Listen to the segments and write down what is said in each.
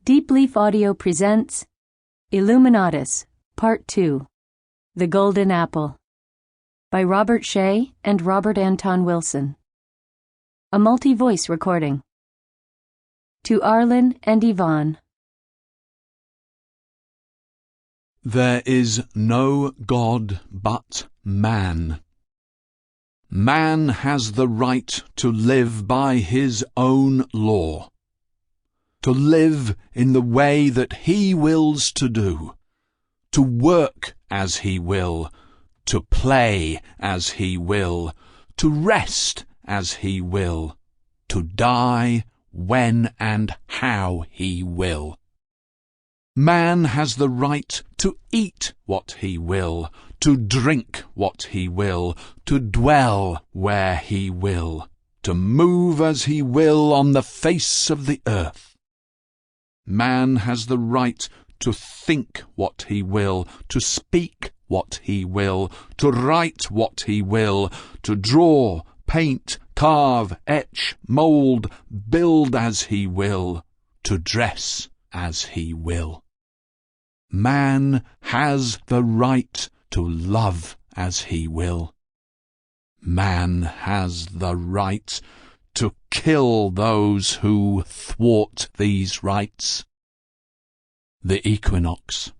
Deep Leaf Audio presents Illuminatus, Part 2, The Golden Apple, by Robert Shea and Robert Anton Wilson. A multi-voice recording. To Arlen and Yvonne. There is no God but man. Man has the right to live by his own law, to live in the way that he wills to do, to work as he will, to play as he will, to rest as he will, to die when and how he will. Man has the right to eat what he will, to drink what he will, to dwell where he will, to move as he will on the face of the earth. Man has the right to think what he will, to speak what he will, to write what he will, to draw, paint, carve, etch, mould, build as he will, to dress as he will. Man has the right to love as he will. Man has the right to kill those who thwart these rights. The Equinox,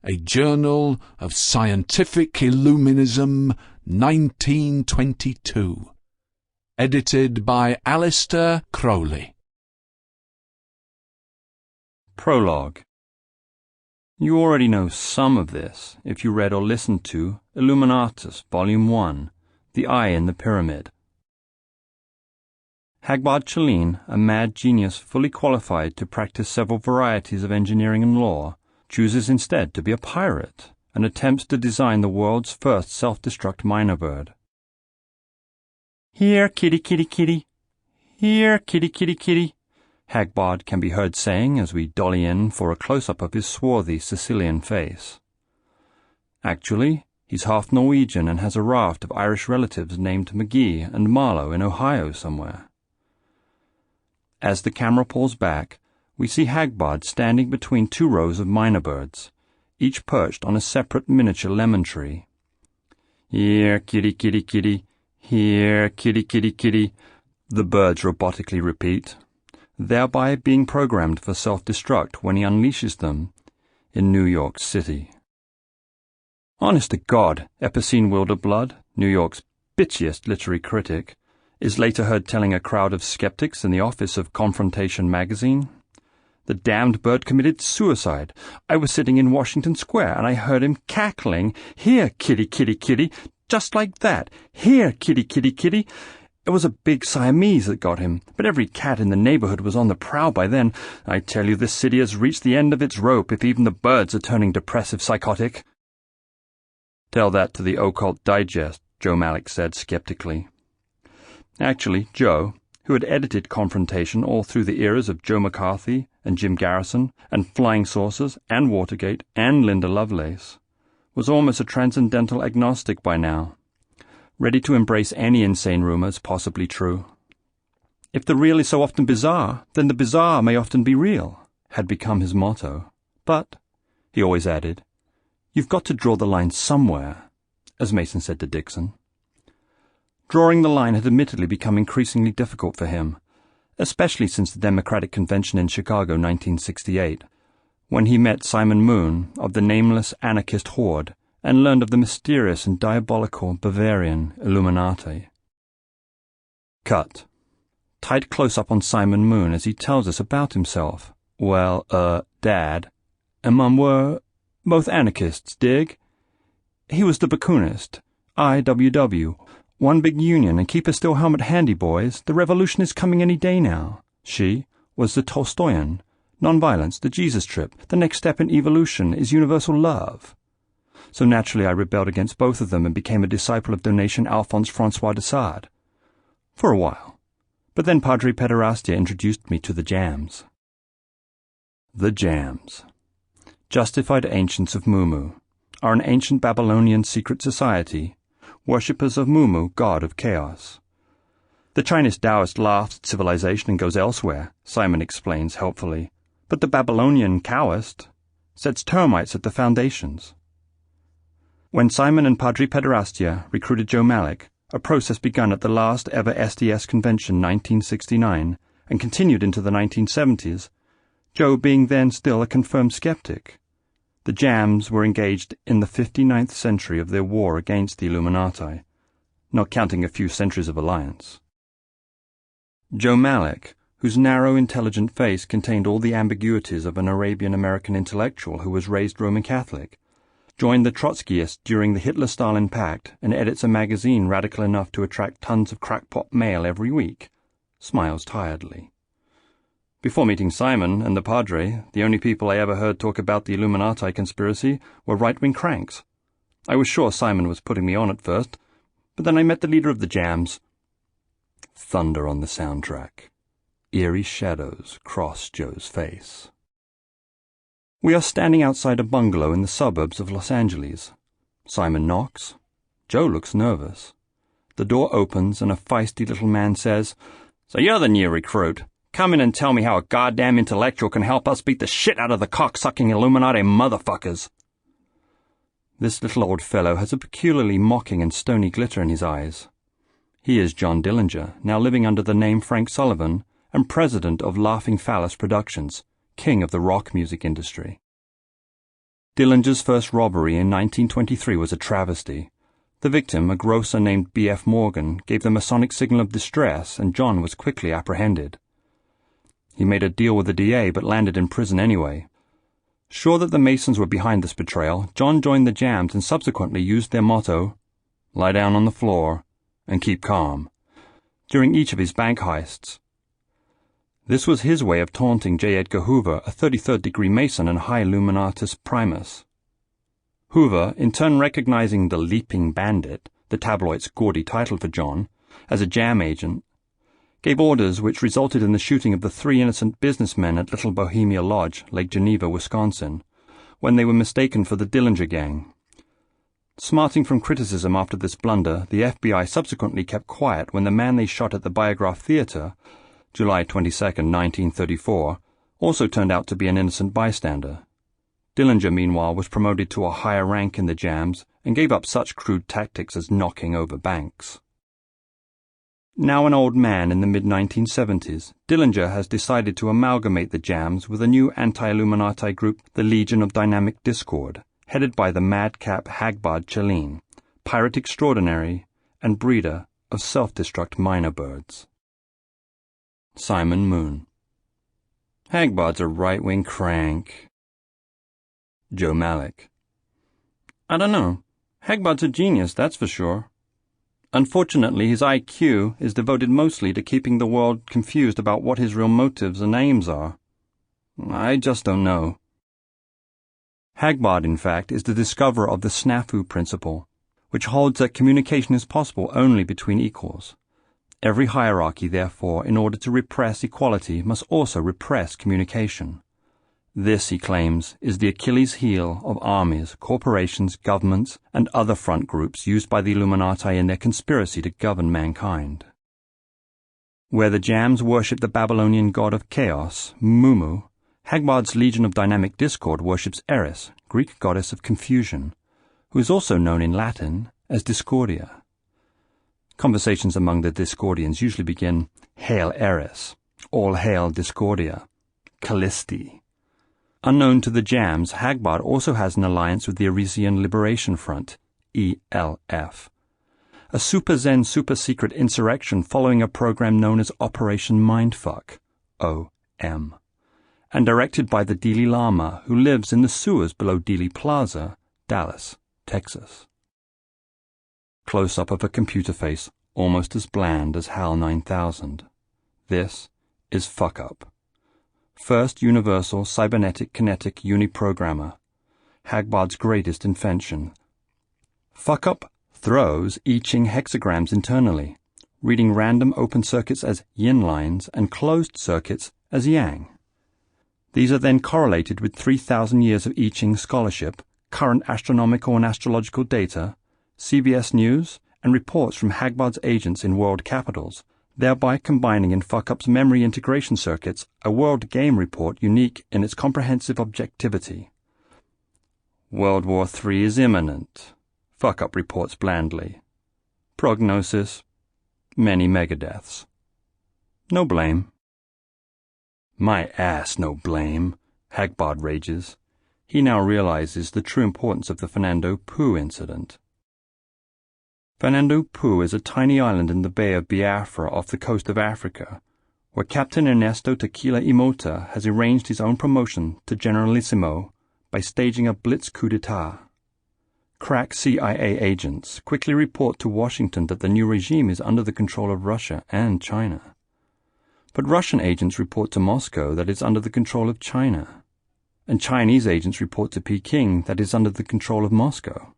a Journal of Scientific Illuminism, 1922. Edited by Alistair Crowley. Prologue. You already know some of this if you read or listened to Illuminatus, Volume 1, The Eye in the Pyramid. Hagbard Gorillas, a mad genius fully qualified to practice several varieties of engineering and law, chooses instead to be a pirate and attempts to design the world's first self-destruct miner bird. "Here, kitty, kitty, kitty. Here, kitty, kitty, kitty," Hagbard can be heard saying as we dolly in for a close-up of his swarthy Sicilian face. Actually, he's half Norwegian and has a raft of Irish relatives named McGee and Marlowe in Ohio somewhere. As the camera pulls back, we see Hagbard standing between two rows of miner birds, each perched on a separate miniature lemon tree. "Here, kitty, kitty, kitty. Here, kitty, kitty, kitty," the birds robotically repeat, thereby being programmed for self-destruct when he unleashes them in New York City. Honest to God, Epicene Wilderblood, New York's bitchiest literary critic, is later heard telling a crowd of skeptics in the office of Confrontation magazine, "The damned bird committed suicide. I was sitting in Washington Square and I heard him cackling, 'Here, kitty, kitty, kitty,' just like that. 'Here, kitty, kitty, kitty.' It was a big Siamese that got him, but every cat in the neighborhood was on the prowl by then. I tell you, this city has reached the end of its rope if even the birds are turning depressive psychotic." "Tell that to the Occult Digest," Joe Malick said skeptically. Actually, Joe, who had edited Confrontation all through the eras of Joe McCarthy and Jim Garrison and Flying Saucers and Watergate and Linda Lovelace, was almost a transcendental agnostic by now, ready to embrace any insane rumors possibly true. "If the real is so often bizarre, then the bizarre may often be real," had become his motto. But, he always added, "You've got to draw the line somewhere," as Mason said to Dixon. Drawing the line had admittedly become increasingly difficult for him, especially since the Democratic Convention in Chicago 1968, when he met Simon Moon of the nameless anarchist horde and learned of the mysterious and diabolical Bavarian Illuminati. Cut. Tight close-up on Simon Moon as he tells us about himself. "Well, Dad and Mum were both anarchists, dig? He was the Bakunist, IWW, one big union and keep a steel helmet handy, boys. The revolution is coming any day now. She was the Tolstoyan, nonviolence, the Jesus trip. The next step in evolution is universal love. So naturally I rebelled against both of them and became a disciple of Donation Alphonse Francois de Sade. For a while. But then Padre Pederastia introduced me to the Jams." The Jams. Justified Ancients of Mumu are an ancient Babylonian secret society, worshippers of Mumu, god of chaos. The Chinese Taoist laughs at civilization and goes elsewhere, Simon explains helpfully. But the Babylonian Taoist sets termites at the foundations. When Simon and Padre Pederastia recruited Joe Malik, a process begun at the last ever SDS convention 1969 and continued into the 1970s, Joe being then still a confirmed skeptic, the Jams were engaged in the 59th century of their war against the Illuminati, not counting a few centuries of alliance. Joe Malik, whose narrow, intelligent face contained all the ambiguities of an Arabian-American intellectual who was raised Roman Catholic, joined the Trotskyists during the Hitler-Stalin Pact and edits a magazine radical enough to attract tons of crackpot mail every week, smiles tiredly. Before meeting Simon and the Padre, the only people I ever heard talk about the Illuminati conspiracy were right-wing cranks. I was sure Simon was putting me on at first, but then I met the leader of the Jams. Thunder on the soundtrack. Eerie shadows cross Joe's face. We are standing outside a bungalow in the suburbs of Los Angeles. Simon knocks. Joe looks nervous. The door opens and a feisty little man says, "So you're the new recruit. Come in and tell me how a goddamn intellectual can help us beat the shit out of the cock-sucking Illuminati motherfuckers." This little old fellow has a peculiarly mocking and stony glitter in his eyes. He is John Dillinger, now living under the name Frank Sullivan, and president of Laughing Phallus Productions, king of the rock music industry. Dillinger's first robbery in 1923 was a travesty. The victim, a grocer named B.F. Morgan, gave the Masonic signal of distress, and John was quickly apprehended. He made a deal with the DA but landed in prison anyway. Sure that the Masons were behind this betrayal, John joined the Jams and subsequently used their motto, "Lie down on the floor and keep calm," during each of his bank heists. This was his way of taunting J. Edgar Hoover, a 33rd-degree Mason and high Illuminatus primus. Hoover, in turn recognizing the Leaping Bandit, the tabloid's gaudy title for John, as a Jam agent, gave orders which resulted in the shooting of the 3 innocent businessmen at Little Bohemia Lodge, Lake Geneva, Wisconsin, when they were mistaken for the Dillinger Gang. Smarting from criticism after this blunder, the FBI subsequently kept quiet when the man they shot at the Biograph Theatre, July 22, 1934, also turned out to be an innocent bystander. Dillinger, meanwhile, was promoted to a higher rank in the Jams and gave up such crude tactics as knocking over banks. Now an old man in the mid-1970s, Dillinger has decided to amalgamate the Jams with a new anti-Illuminati group, the Legion of Dynamic Discord, headed by the madcap Hagbard Gorillas, pirate extraordinary and breeder of self-destruct minor birds. Simon Moon. Hagbard's a right-wing crank. Joe Malik. I don't know. Hagbard's a genius, that's for sure. Unfortunately, his IQ is devoted mostly to keeping the world confused about what his real motives and aims are. I just don't know. Hagbard, in fact, is the discoverer of the snafu principle, which holds that communication is possible only between equals. Every hierarchy, therefore, in order to repress equality, must also repress communication. This, he claims, is the Achilles heel of armies, corporations, governments, and other front groups used by the Illuminati in their conspiracy to govern mankind. Where the Jams worship the Babylonian god of chaos, Mumu, Hagbard's Legion of Dynamic Discord worships Eris, Greek goddess of confusion, who is also known in Latin as Discordia. Conversations among the Discordians usually begin, "Hail Eris," "All hail Discordia," "Callisti." Unknown to the Jams, Hagbard also has an alliance with the Arisian Liberation Front, ELF, a super-Zen, super-secret insurrection following a program known as Operation Mindfuck, OM, and directed by the Dalai Lama, who lives in the sewers below Dealey Plaza, Dallas, Texas. Close-up of a computer face, almost as bland as HAL 9000. This is Fuck Up. First universal cybernetic kinetic uniprogrammer, Hagbard's greatest invention. Fuck Up throws I Ching hexagrams internally, reading random open circuits as yin lines and closed circuits as yang. These are then correlated with 3,000 years of I Ching scholarship, current astronomical and astrological data, CBS News, and reports from Hagbard's agents in world capitals, thereby combining in Fuck-Up's memory integration circuits a World Game Report unique in its comprehensive objectivity. World War III is imminent, Fuck-Up reports blandly. Prognosis: many megadeaths. No blame. My ass, no blame, Hagbard rages. He now realizes the true importance of the Fernando Poo incident. Fernando Poo is a tiny island in the Bay of Biafra off the coast of Africa, where Captain Ernesto Tequila Imota has arranged his own promotion to Generalissimo by staging a blitz coup d'etat. Crack CIA agents quickly report to Washington that the new regime is under the control of Russia and China. But Russian agents report to Moscow that it's under the control of China, and Chinese agents report to Peking that it's under the control of Moscow.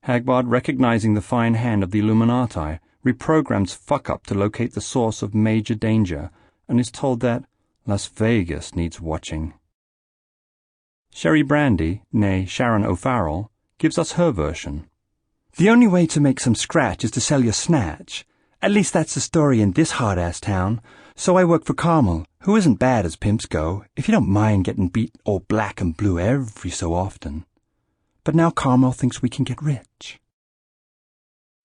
Hagbard, recognizing the fine hand of the Illuminati, reprograms Fuck-Up to locate the source of major danger and is told that Las Vegas needs watching. Sherry Brandy, née Sharon O'Farrell, gives us her version. The only way to make some scratch is to sell your snatch. At least that's the story in this hard-ass town. So I work for Carmel, who isn't bad as pimps go, if you don't mind getting beat all black and blue every so often. But now Carmel thinks we can get rich.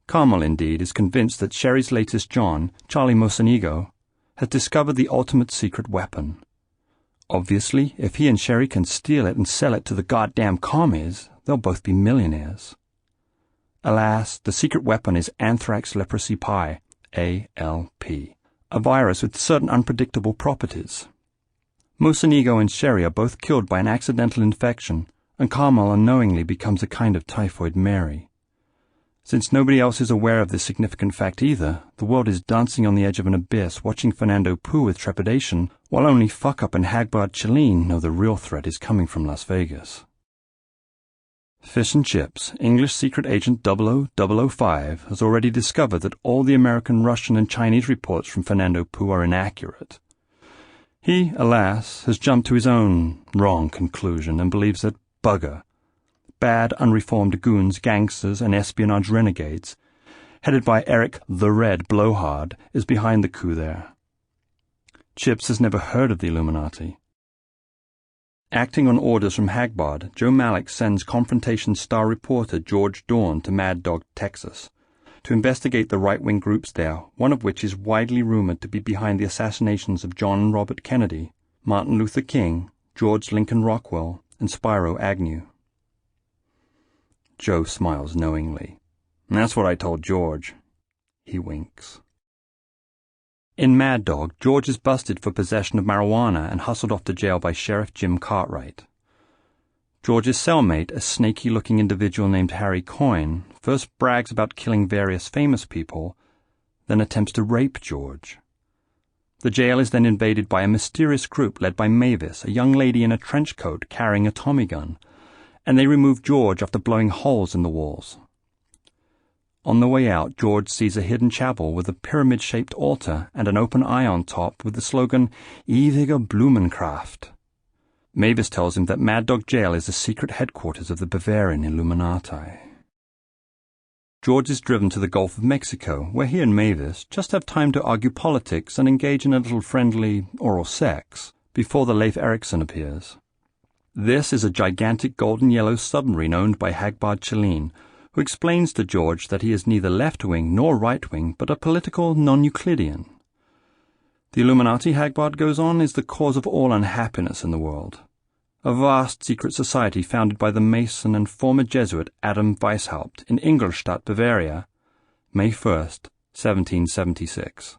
Carmel, indeed, is convinced that Sherry's latest John, Charlie Mocenigo, has discovered the ultimate secret weapon. Obviously, if he and Sherry can steal it and sell it to the goddamn commies, they'll both be millionaires. Alas, the secret weapon is anthrax leprosy pie, ALP, a virus with certain unpredictable properties. Mocenigo and Sherry are both killed by an accidental infection, and Carmel unknowingly becomes a kind of typhoid Mary. Since nobody else is aware of this significant fact either, the world is dancing on the edge of an abyss, watching Fernando Poo with trepidation, while only Fuck-Up and Hagbard Chelene know the real threat is coming from Las Vegas. Fish and Chips, English secret agent 00005, has already discovered that all the American, Russian, and Chinese reports from Fernando Poo are inaccurate. He, alas, has jumped to his own wrong conclusion and believes that bugger, bad, unreformed goons, gangsters, and espionage renegades, headed by Eric the Red Blowhard, is behind the coup there. Chips has never heard of the Illuminati. Acting on orders from Hagbard, Joe Malik sends Confrontation star reporter George Dorn to Mad Dog, Texas, to investigate the right-wing groups there, one of which is widely rumored to be behind the assassinations of John and Robert Kennedy, Martin Luther King, George Lincoln Rockwell, and Spyro Agnew. Joe smiles knowingly. That's what I told George. He winks. In Mad Dog, George is busted for possession of marijuana and hustled off to jail by Sheriff Jim Cartwright. George's cellmate, a snaky-looking individual named Harry Coyne, first brags about killing various famous people, then attempts to rape George. The jail is then invaded by a mysterious group led by Mavis, a young lady in a trench coat carrying a Tommy gun, and they remove George after blowing holes in the walls. On the way out, George sees a hidden chapel with a pyramid-shaped altar and an open eye on top with the slogan, Ewige Blumenkraft. Mavis tells him that Mad Dog Jail is the secret headquarters of the Bavarian Illuminati. George is driven to the Gulf of Mexico, where he and Mavis just have time to argue politics and engage in a little friendly oral sex before the Leif Erikson appears. This is a gigantic golden-yellow submarine owned by Hagbard Chelene, who explains to George that he is neither left-wing nor right-wing, but a political non-Euclidean. The Illuminati, Hagbard goes on, is the cause of all unhappiness in the world. A vast secret society founded by the Mason and former Jesuit Adam Weishaupt in Ingolstadt, Bavaria, May 1st, 1776.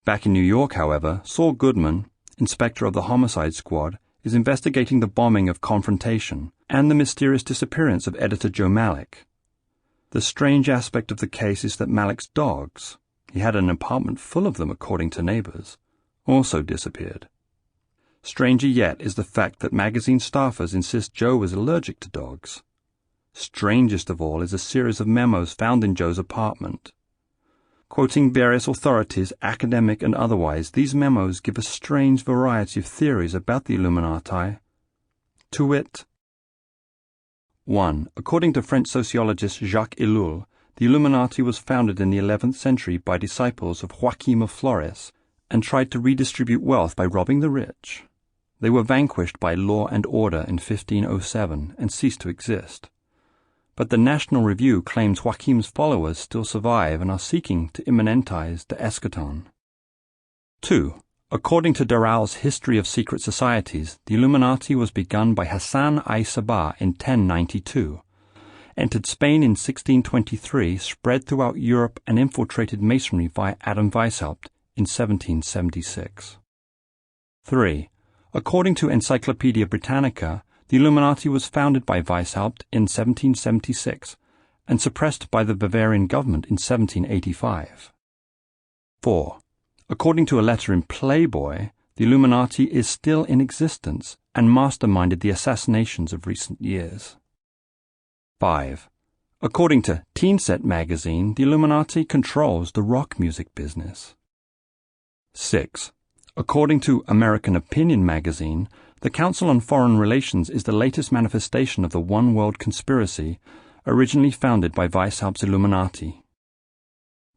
Back in New York, however, Saul Goodman, inspector of the Homicide Squad, is investigating the bombing of Confrontation and the mysterious disappearance of editor Joe Malik. The strange aspect of the case is that Malik's dogs, he had an apartment full of them according to neighbors, also disappeared. Stranger yet is the fact that magazine staffers insist Joe was allergic to dogs. Strangest of all is a series of memos found in Joe's apartment. Quoting various authorities, academic and otherwise, these memos give a strange variety of theories about the Illuminati. To wit, 1. According to French sociologist Jacques Ellul, the Illuminati was founded in the 11th century by disciples of Joachim of Flores and tried to redistribute wealth by robbing the rich. They were vanquished by Law and Order in 1507 and ceased to exist. But the National Review claims Joachim's followers still survive and are seeking to immanentize the eschaton. 2. According to Darrell's History of Secret Societies, the Illuminati was begun by Hassan I-Sabah in 1092, entered Spain in 1623, spread throughout Europe and infiltrated Masonry via Adam Weishaupt in 1776. 3. According to Encyclopaedia Britannica, the Illuminati was founded by Weishaupt in 1776 and suppressed by the Bavarian government in 1785. 4. According to a letter in Playboy, the Illuminati is still in existence and masterminded the assassinations of recent years. 5. According to Teen Set magazine, the Illuminati controls the rock music business. 6. According to American Opinion magazine, the Council on Foreign Relations is the latest manifestation of the One World Conspiracy, originally founded by Weishaupt's Illuminati.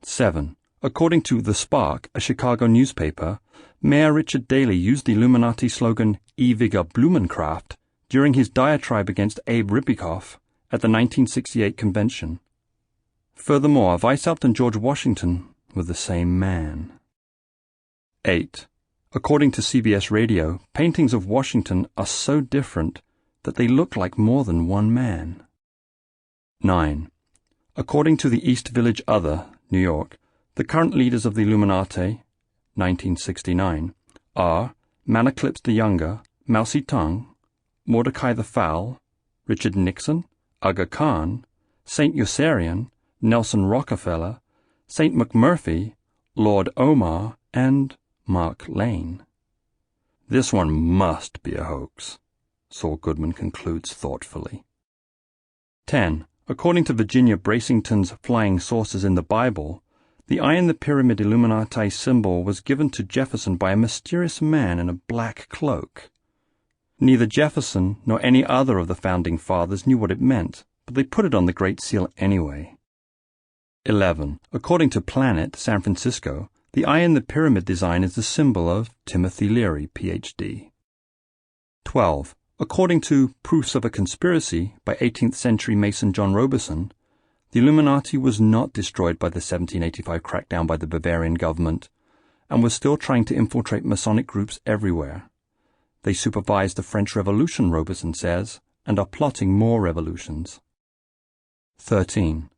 7. According to The Spark, a Chicago newspaper, Mayor Richard Daley used the Illuminati slogan Ewiger Blumenkraft during his diatribe against Abe Rippikoff at the 1968 convention. Furthermore, Weishaupt and George Washington were the same man. 8. According to CBS Radio, paintings of Washington are so different that they look like more than one man. 9. According to the East Village Other, New York, the current leaders of the Illuminati, 1969, are Malaclypse the Younger, Mao Zedong, Mordecai the Foul, Richard Nixon, Aga Khan, St. Yossarian, Nelson Rockefeller, St. McMurphy, Lord Omar, and Mark Lane. This one must be a hoax, Saul Goodman concludes thoughtfully. 10. According to Virginia Bracington's Flying Saucers in the Bible, the eye in the pyramid Illuminati symbol was given to Jefferson by a mysterious man in a black cloak. Neither Jefferson nor any other of the founding fathers knew what it meant, but they put it on the Great Seal anyway. 11. According to Planet, San Francisco, the eye in the pyramid design is the symbol of Timothy Leary, Ph.D. 12. According to Proofs of a Conspiracy by 18th century Mason John Robeson, the Illuminati was not destroyed by the 1785 crackdown by the Bavarian government and was still trying to infiltrate Masonic groups everywhere. They supervised the French Revolution, Robeson says, and are plotting more revolutions. 13.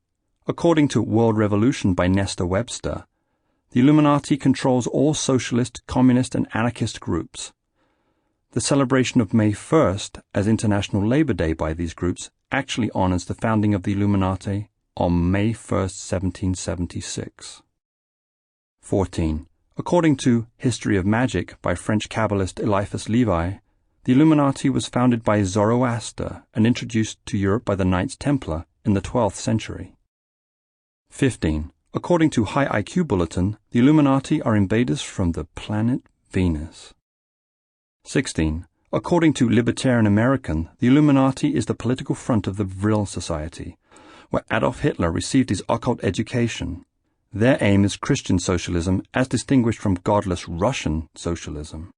According to World Revolution by Nestor Webster, the Illuminati controls all socialist, communist, and anarchist groups. The celebration of May 1st as International Labor Day by these groups actually honors the founding of the Illuminati on May 1st, 1776. 14. According to History of Magic by French Kabbalist Eliphas Levi, the Illuminati was founded by Zoroaster and introduced to Europe by the Knights Templar in the 12th century. 15. According to High IQ Bulletin, the Illuminati are invaders from the planet Venus. 16. According to Libertarian American, the Illuminati is the political front of the Vril Society, where Adolf Hitler received his occult education. Their aim is Christian socialism as distinguished from godless Russian socialism.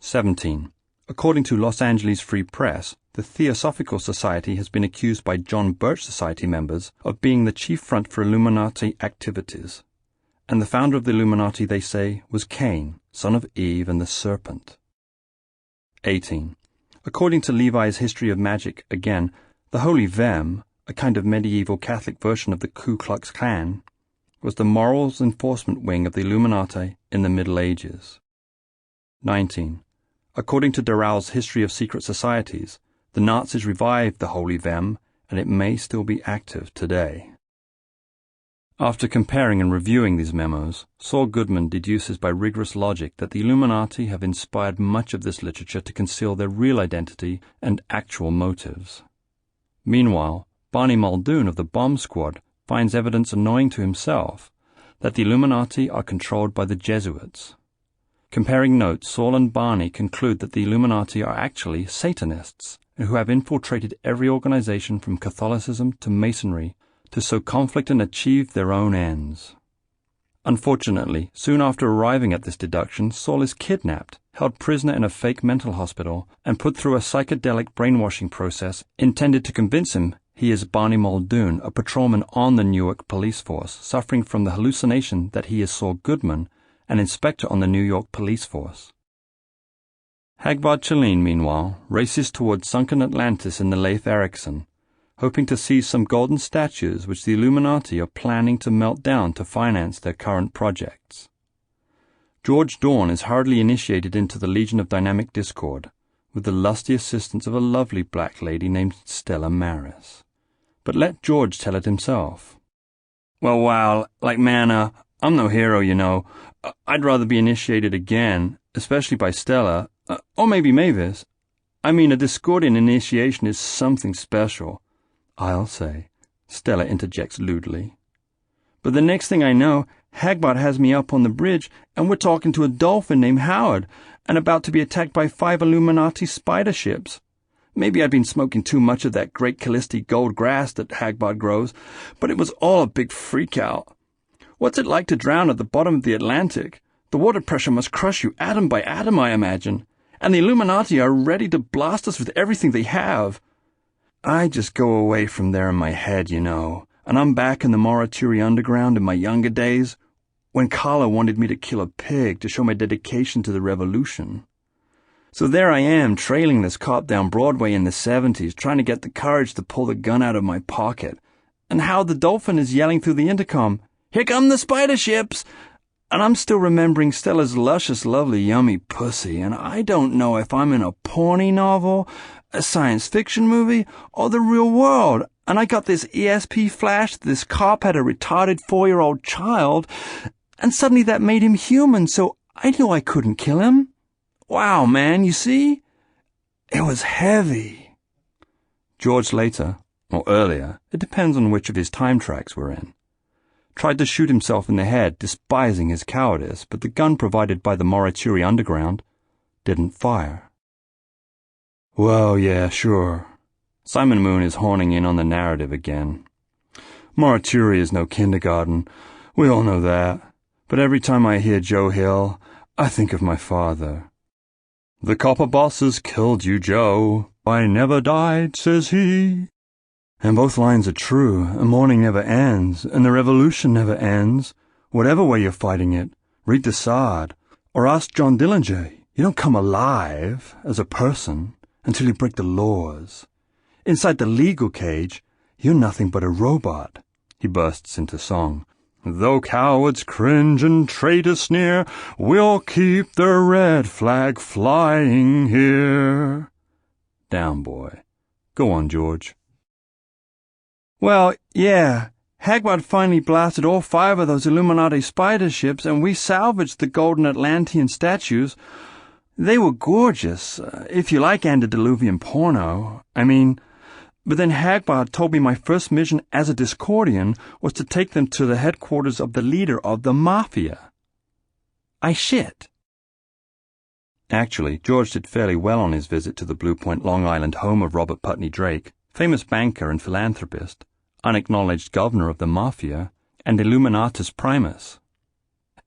17. According to Los Angeles Free Press, the Theosophical Society has been accused by John Birch Society members of being the chief front for Illuminati activities. And the founder of the Illuminati, they say, was Cain, son of Eve and the serpent. 18. According to Levi's History of Magic, again, the Holy Vem, a kind of medieval Catholic version of the Ku Klux Klan, was the morals enforcement wing of the Illuminati in the Middle Ages. 19. According to Darrell's History of Secret Societies, the Nazis revived the Holy Vem, and it may still be active today. After comparing and reviewing these memos, Saul Goodman deduces by rigorous logic that the Illuminati have inspired much of this literature to conceal their real identity and actual motives. Meanwhile, Barney Muldoon of the Bomb Squad finds evidence annoying to himself that the Illuminati are controlled by the Jesuits. Comparing notes, Saul and Barney conclude that the Illuminati are actually Satanists who have infiltrated every organization from Catholicism to Masonry to sow conflict and achieve their own ends. Unfortunately, soon after arriving at this deduction, Saul is kidnapped, held prisoner in a fake mental hospital, and put through a psychedelic brainwashing process intended to convince him he is Barney Muldoon, a patrolman on the Newark police force, suffering from the hallucination that he is Saul Goodman, an inspector on the New York police force. Hagbard Chelene, meanwhile, races towards sunken Atlantis in the Leif Erikson, hoping to seize some golden statues which the Illuminati are planning to melt down to finance their current projects. George Dorn is hurriedly initiated into the Legion of Dynamic Discord, with the lusty assistance of a lovely black lady named Stella Maris. But let George tell it himself. Well, wow, man, I'm no hero, you know. I'd rather be initiated again, especially by Stella, or maybe Mavis. I mean, a Discordian initiation is something special, I'll say, Stella interjects lewdly. But the next thing I know, Hagbard has me up on the bridge, and we're talking to a dolphin named Howard, and about to be attacked by 5 Illuminati spider ships. Maybe I'd been smoking too much of that great Callisti gold grass that Hagbard grows, but it was all a big freak-out. What's it like to drown at the bottom of the Atlantic? The water pressure must crush you atom by atom, I imagine. And the Illuminati are ready to blast us with everything they have. I just go away from there in my head, you know, and I'm back in the Morituri underground in my younger days, when Carla wanted me to kill a pig to show my dedication to the revolution. So there I am, trailing this cop down Broadway in the 70s, trying to get the courage to pull the gun out of my pocket. And how the dolphin is yelling through the intercom, "Here come the spider ships!" And I'm still remembering Stella's luscious, lovely, yummy pussy, and I don't know if I'm in a porny novel, a science fiction movie, or the real world. And I got this ESP flash that this cop had a retarded 4-year-old child, and suddenly that made him human, so I knew I couldn't kill him. Wow, man, you see? It was heavy. George later, or earlier, it depends on which of his time tracks we're in, tried to shoot himself in the head, despising his cowardice, but the gun provided by the Morituri underground didn't fire. Well, yeah, sure. Simon Moon is horning in on the narrative again. Morituri is no kindergarten. We all know that. But every time I hear Joe Hill, I think of my father. "The copper bosses killed you, Joe. I never died," says he. And both lines are true. A morning never ends, and the revolution never ends. Whatever way you're fighting it, read the Sard, or ask John Dillinger. You don't come alive, as a person, until you break the laws. Inside the legal cage, you're nothing but a robot. He bursts into song. "Though cowards cringe and traitors sneer, we'll keep the red flag flying here." Down, boy. Go on, George. Well, yeah, Hagbard finally blasted all 5 of those Illuminati spider ships, and we salvaged the golden Atlantean statues. They were gorgeous, if you like antediluvian porno. But then Hagbard told me my first mission as a Discordian was to take them to the headquarters of the leader of the Mafia. I shit. Actually, George did fairly well on his visit to the Blue Point, Long Island home of Robert Putney Drake, famous banker and philanthropist, unacknowledged governor of the Mafia, and Illuminatus Primus.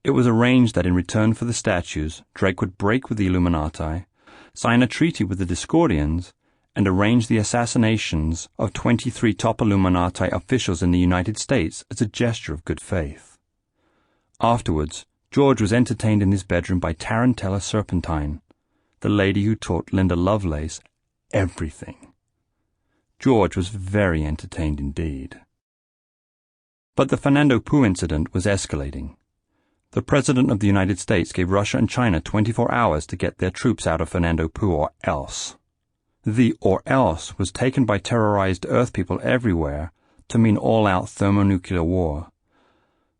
It was arranged that in return for the statues, Drake would break with the Illuminati, sign a treaty with the Discordians, and arrange the assassinations of 23 top Illuminati officials in the United States as a gesture of good faith. Afterwards, George was entertained in his bedroom by Tarantella Serpentine, the lady who taught Linda Lovelace everything. George was very entertained indeed. But the Fernando Poo incident was escalating. The President of the United States gave Russia and China 24 hours to get their troops out of Fernando Poo, or else. The "or else" was taken by terrorized Earth people everywhere to mean all-out thermonuclear war.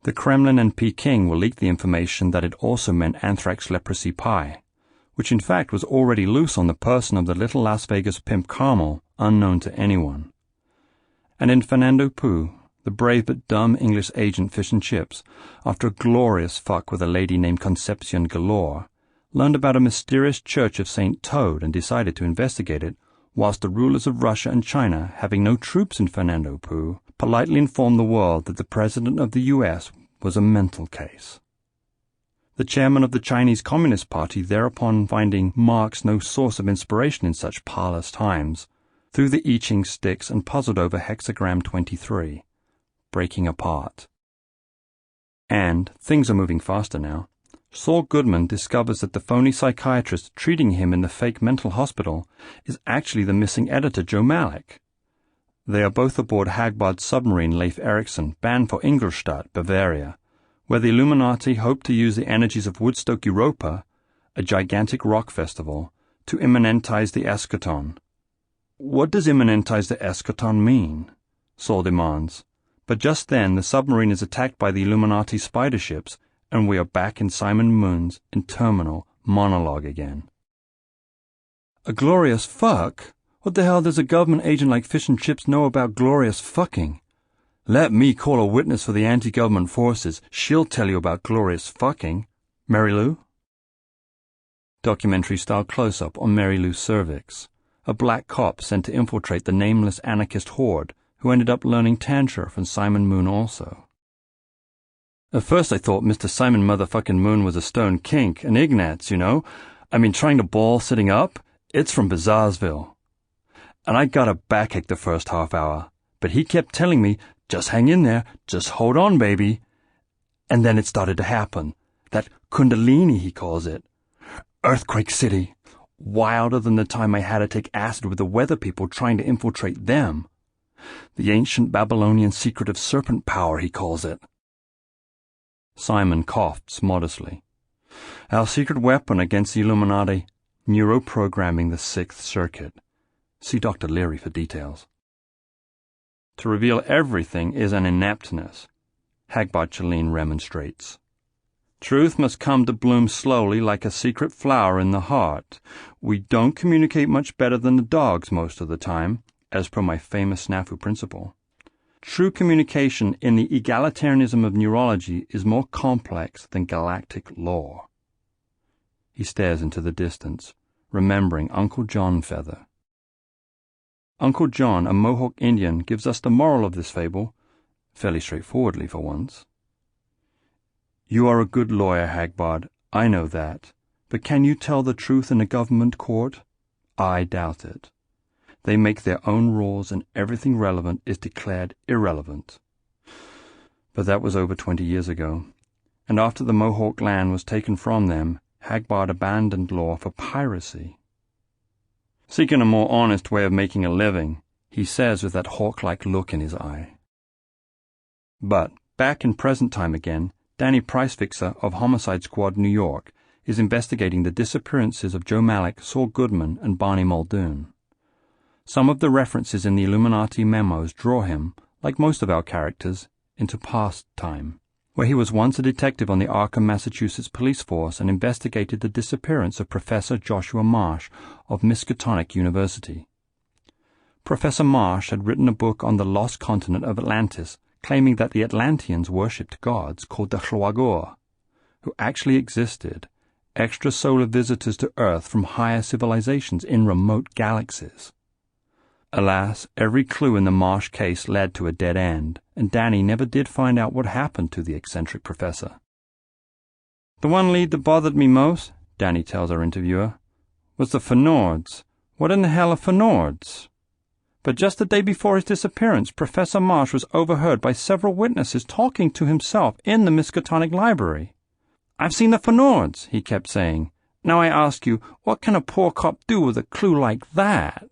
The Kremlin and Peking will leak the information that it also meant anthrax leprosy pie, which in fact was already loose on the person of the little Las Vegas pimp Carmel, unknown to anyone. And in Fernando Poo, the brave but dumb English agent Fish and Chips, after a glorious fuck with a lady named Concepcion Galore, learned about a mysterious church of St. Toad and decided to investigate it, whilst the rulers of Russia and China, having no troops in Fernando Poo, politely informed the world that the President of the U.S. was a mental case. The chairman of the Chinese Communist Party, thereupon finding Marx no source of inspiration in such parlous times, threw the I Ching sticks and puzzled over hexagram 23, breaking apart. And, things are moving faster now, Saul Goodman discovers that the phony psychiatrist treating him in the fake mental hospital is actually the missing editor Joe Malik. They are both aboard Hagbard's submarine Leif Erikson, bound for Ingolstadt, Bavaria, where the Illuminati hope to use the energies of Woodstock Europa, a gigantic rock festival, to immanentize the eschaton. What does immanentize the eschaton mean? Saul demands. But just then the submarine is attacked by the Illuminati spider ships, and we are back in Simon Moon's interminable monologue again. A glorious fuck? What the hell does a government agent like Fish and Chips know about glorious fucking? Let me call a witness for the anti-government forces. She'll tell you about glorious fucking. Mary Lou? Documentary-style close-up on Mary Lou's cervix, a black cop sent to infiltrate the nameless anarchist horde who ended up learning Tantra from Simon Moon also. At first I thought Mr. Simon motherfucking Moon was a stone kink, an Ignatz, you know. I mean, trying to ball sitting up? It's from Bizarresville. And I got a backache the first half hour, but he kept telling me, just hang in there, just hold on, baby. And then it started to happen. That Kundalini, he calls it. Earthquake City. Wilder than the time I had to take acid with the weather people trying to infiltrate them. The ancient Babylonian secret of serpent power, he calls it. Simon coughs modestly. Our secret weapon against the Illuminati, neuroprogramming the Sixth Circuit. See Dr. Leary for details. To reveal everything is an ineptness, Hagbard Chalene remonstrates. Truth must come to bloom slowly like a secret flower in the heart. We don't communicate much better than the dogs most of the time, as per my famous snafu principle. True communication in the egalitarianism of neurology is more complex than galactic law. He stares into the distance, remembering Uncle John Feather. Uncle John, a Mohawk Indian, gives us the moral of this fable, fairly straightforwardly for once. You are a good lawyer, Hagbard, I know that, but can you tell the truth in a government court? I doubt it. They make their own rules and everything relevant is declared irrelevant. But that was over 20 years ago, and after the Mohawk land was taken from them, Hagbard abandoned law for piracy. Seeking a more honest way of making a living, he says with that hawk-like look in his eye. But, back in present time again, Danny Pricefixer of Homicide Squad New York is investigating the disappearances of Joe Malik, Saul Goodman, and Barney Muldoon. Some of the references in the Illuminati memos draw him, like most of our characters, into past time, where he was once a detective on the Arkham, Massachusetts police force and investigated the disappearance of Professor Joshua Marsh of Miskatonic University. Professor Marsh had written a book on the lost continent of Atlantis, claiming that the Atlanteans worshipped gods called the Hlwagor, who actually existed, extrasolar visitors to Earth from higher civilizations in remote galaxies. Alas, every clue in the Marsh case led to a dead end, and Danny never did find out what happened to the eccentric professor. The one lead that bothered me most, Danny tells our interviewer, was the Fënords. What in the hell are Fënords? But just the day before his disappearance, Professor Marsh was overheard by several witnesses talking to himself in the Miskatonic Library. I've seen the Fënords, he kept saying. Now I ask you, what can a poor cop do with a clue like that?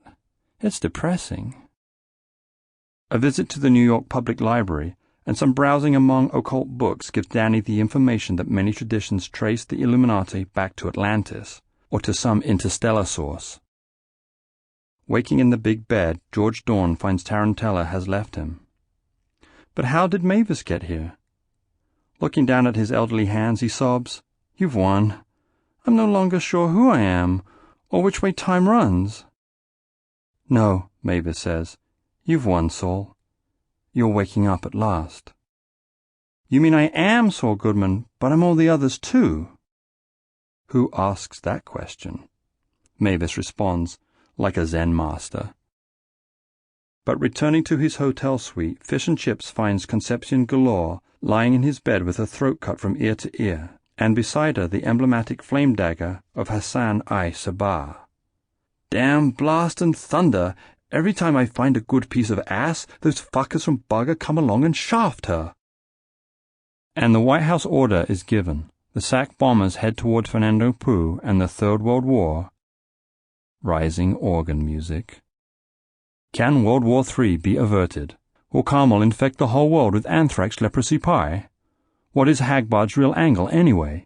It's depressing. A visit to the New York Public Library and some browsing among occult books gives Danny the information that many traditions trace the Illuminati back to Atlantis, or to some interstellar source. Waking in the big bed, George Dorn finds Tarantella has left him. But how did Mavis get here? Looking down at his elderly hands, he sobs, You've won. I'm no longer sure who I am, or which way time runs. No, Mavis says. You've won, Saul. You're waking up at last. You mean I am Saul Goodman, but I'm all the others too? Who asks that question? Mavis responds, like a Zen master. But returning to his hotel suite, Fish and Chips finds Concepcion galore lying in his bed with her throat cut from ear to ear, and beside her the emblematic flame dagger of Hassan I Sabah. Damn blast and thunder! Every time I find a good piece of ass, those fuckers from Bugger come along and shaft her. And the White House order is given. The SAC bombers head toward Fernando Poo and the Third World War. Rising organ music. Can World War III be averted? Will Carmel infect the whole world with anthrax leprosy pie? What is Hagbard's real angle anyway?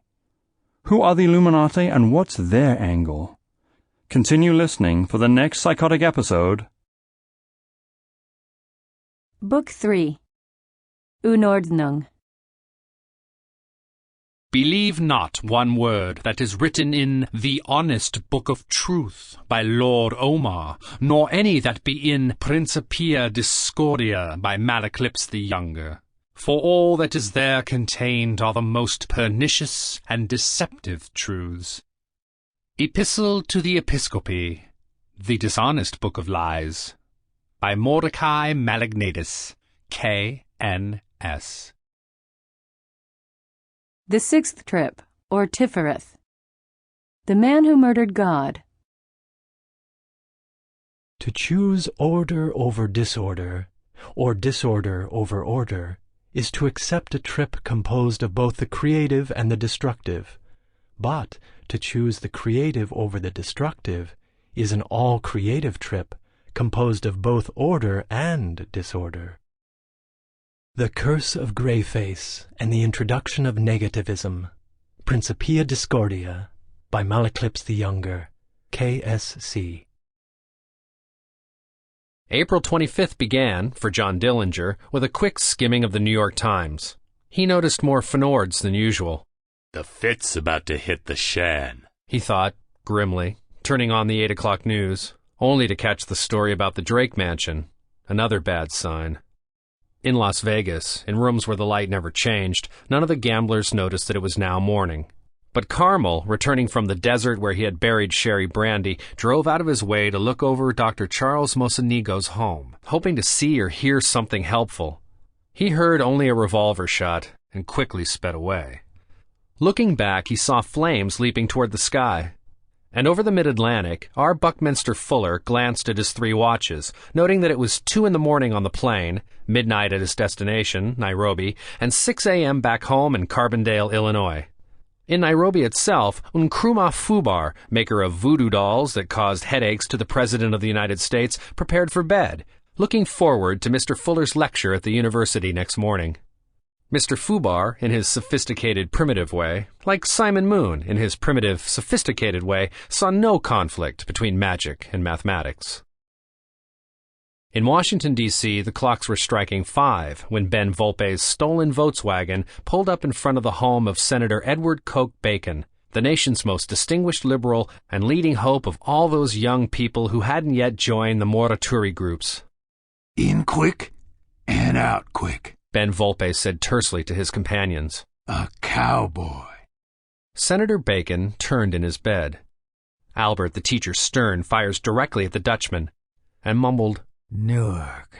Who are the Illuminati and what's their angle? Continue listening for the next psychotic episode. Book 3. Unordnung. Believe not one word that is written in The Honest Book of Truth by Lord Omar, nor any that be in Principia Discordia by Malaclypse the Younger. For all that is there contained are the most pernicious and deceptive truths. Epistle to the Episcopi, The Dishonest Book of Lies, by Mordecai Malagnatus, K.N.S. The Sixth Trip, or Tipareth. The Man Who Murdered God. To choose order over disorder, or disorder over order, is to accept a trip composed of both the creative and the destructive. But to choose the creative over the destructive is an all-creative trip composed of both order and disorder. The Curse of Greyface and the Introduction of Negativism. Principia Discordia by Malaclypse the Younger, K.S.C. April 25th began, for John Dillinger, with a quick skimming of the New York Times. He noticed more Fenords than usual. The fit's about to hit the shan, he thought, grimly, turning on the 8 o'clock news, only to catch the story about the Drake Mansion. Another bad sign. In Las Vegas, in rooms where the light never changed, none of the gamblers noticed that it was now morning. But Carmel, returning from the desert where he had buried Sherry Brandy, drove out of his way to look over Dr. Charles Mocenigo's home, hoping to see or hear something helpful. He heard only a revolver shot, and quickly sped away. Looking back, he saw flames leaping toward the sky. And over the mid-Atlantic, our Buckminster Fuller glanced at his 3 watches, noting that it was 2 in the morning on the plane, midnight at his destination, Nairobi, and 6 a.m. back home in Carbondale, Illinois. In Nairobi itself, Nkrumah Fubar, maker of voodoo dolls that caused headaches to the President of the United States, prepared for bed, looking forward to Mr. Fuller's lecture at the university next morning. Mr. Fubar, in his sophisticated, primitive way, like Simon Moon, in his primitive, sophisticated way, saw no conflict between magic and mathematics. In Washington, D.C., the clocks were striking 5 when Ben Volpe's stolen Volkswagen pulled up in front of the home of Senator Edward Coke Bacon, the nation's most distinguished liberal and leading hope of all those young people who hadn't yet joined the Morituri groups. In quick and out quick, Ben Volpe said tersely to his companions. A cowboy. Senator Bacon turned in his bed. Albert, the teacher stern, fires directly at the Dutchman, and mumbled, Newark.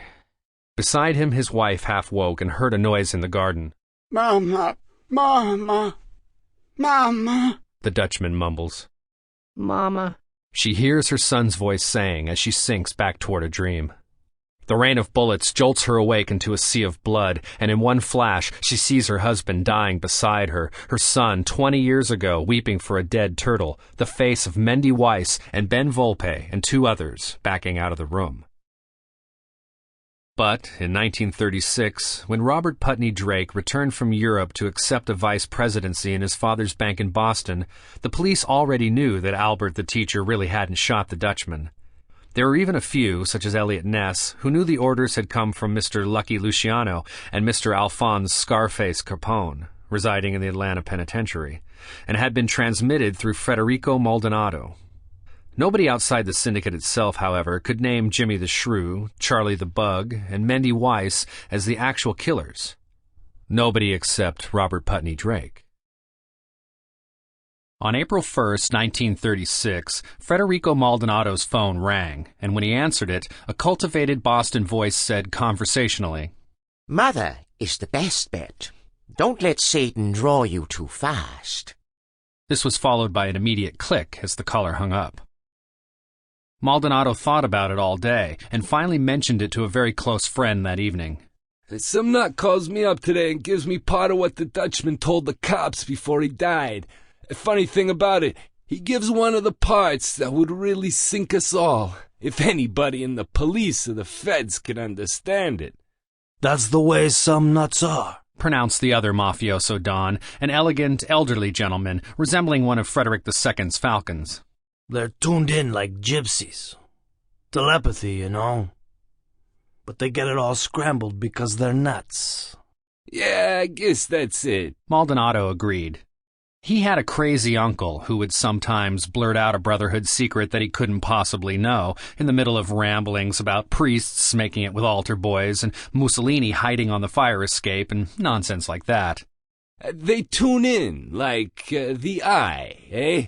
Beside him, his wife half woke and heard a noise in the garden. Mama, Mama, Mama, the Dutchman mumbles. Mama. She hears her son's voice saying as she sinks back toward a dream. The rain of bullets jolts her awake into a sea of blood, and in one flash she sees her husband dying beside her, her son 20 years ago weeping for a dead turtle, the face of Mendy Weiss and Ben Volpe and 2 others backing out of the room. But in 1936, when Robert Putney Drake returned from Europe to accept a vice presidency in his father's bank in Boston, the police already knew that Albert the teacher really hadn't shot the Dutchman. There were even a few, such as Elliot Ness, who knew the orders had come from Mr. Lucky Luciano and Mr. Alphonse Scarface Capone, residing in the Atlanta Penitentiary, and had been transmitted through Federico Maldonado. Nobody outside the syndicate itself, however, could name Jimmy the Shrew, Charlie the Bug, and Mendy Weiss as the actual killers. Nobody except Robert Putney Drake. On April 1st, 1936, Federico Maldonado's phone rang, and when he answered it, a cultivated Boston voice said conversationally, "Mother is the best bet. Don't let Satan draw you too fast." This was followed by an immediate click as the caller hung up. Maldonado thought about it all day, and finally mentioned it to a very close friend that evening. "Some nut calls me up today and gives me part of what the Dutchman told the cops before he died. The funny thing about it, he gives one of the parts that would really sink us all, if anybody in the police or the feds could understand it." That's the way some nuts are, pronounced the other mafioso Don, an elegant, elderly gentleman resembling one of Frederick II's falcons. They're tuned in like gypsies. Telepathy, you know. But they get it all scrambled because they're nuts. "Yeah, I guess that's it," Maldonado agreed. He had a crazy uncle who would sometimes blurt out a Brotherhood secret that he couldn't possibly know, in the middle of ramblings about priests making it with altar boys and Mussolini hiding on the fire escape and nonsense like that. "They tune in, like the eye, eh?"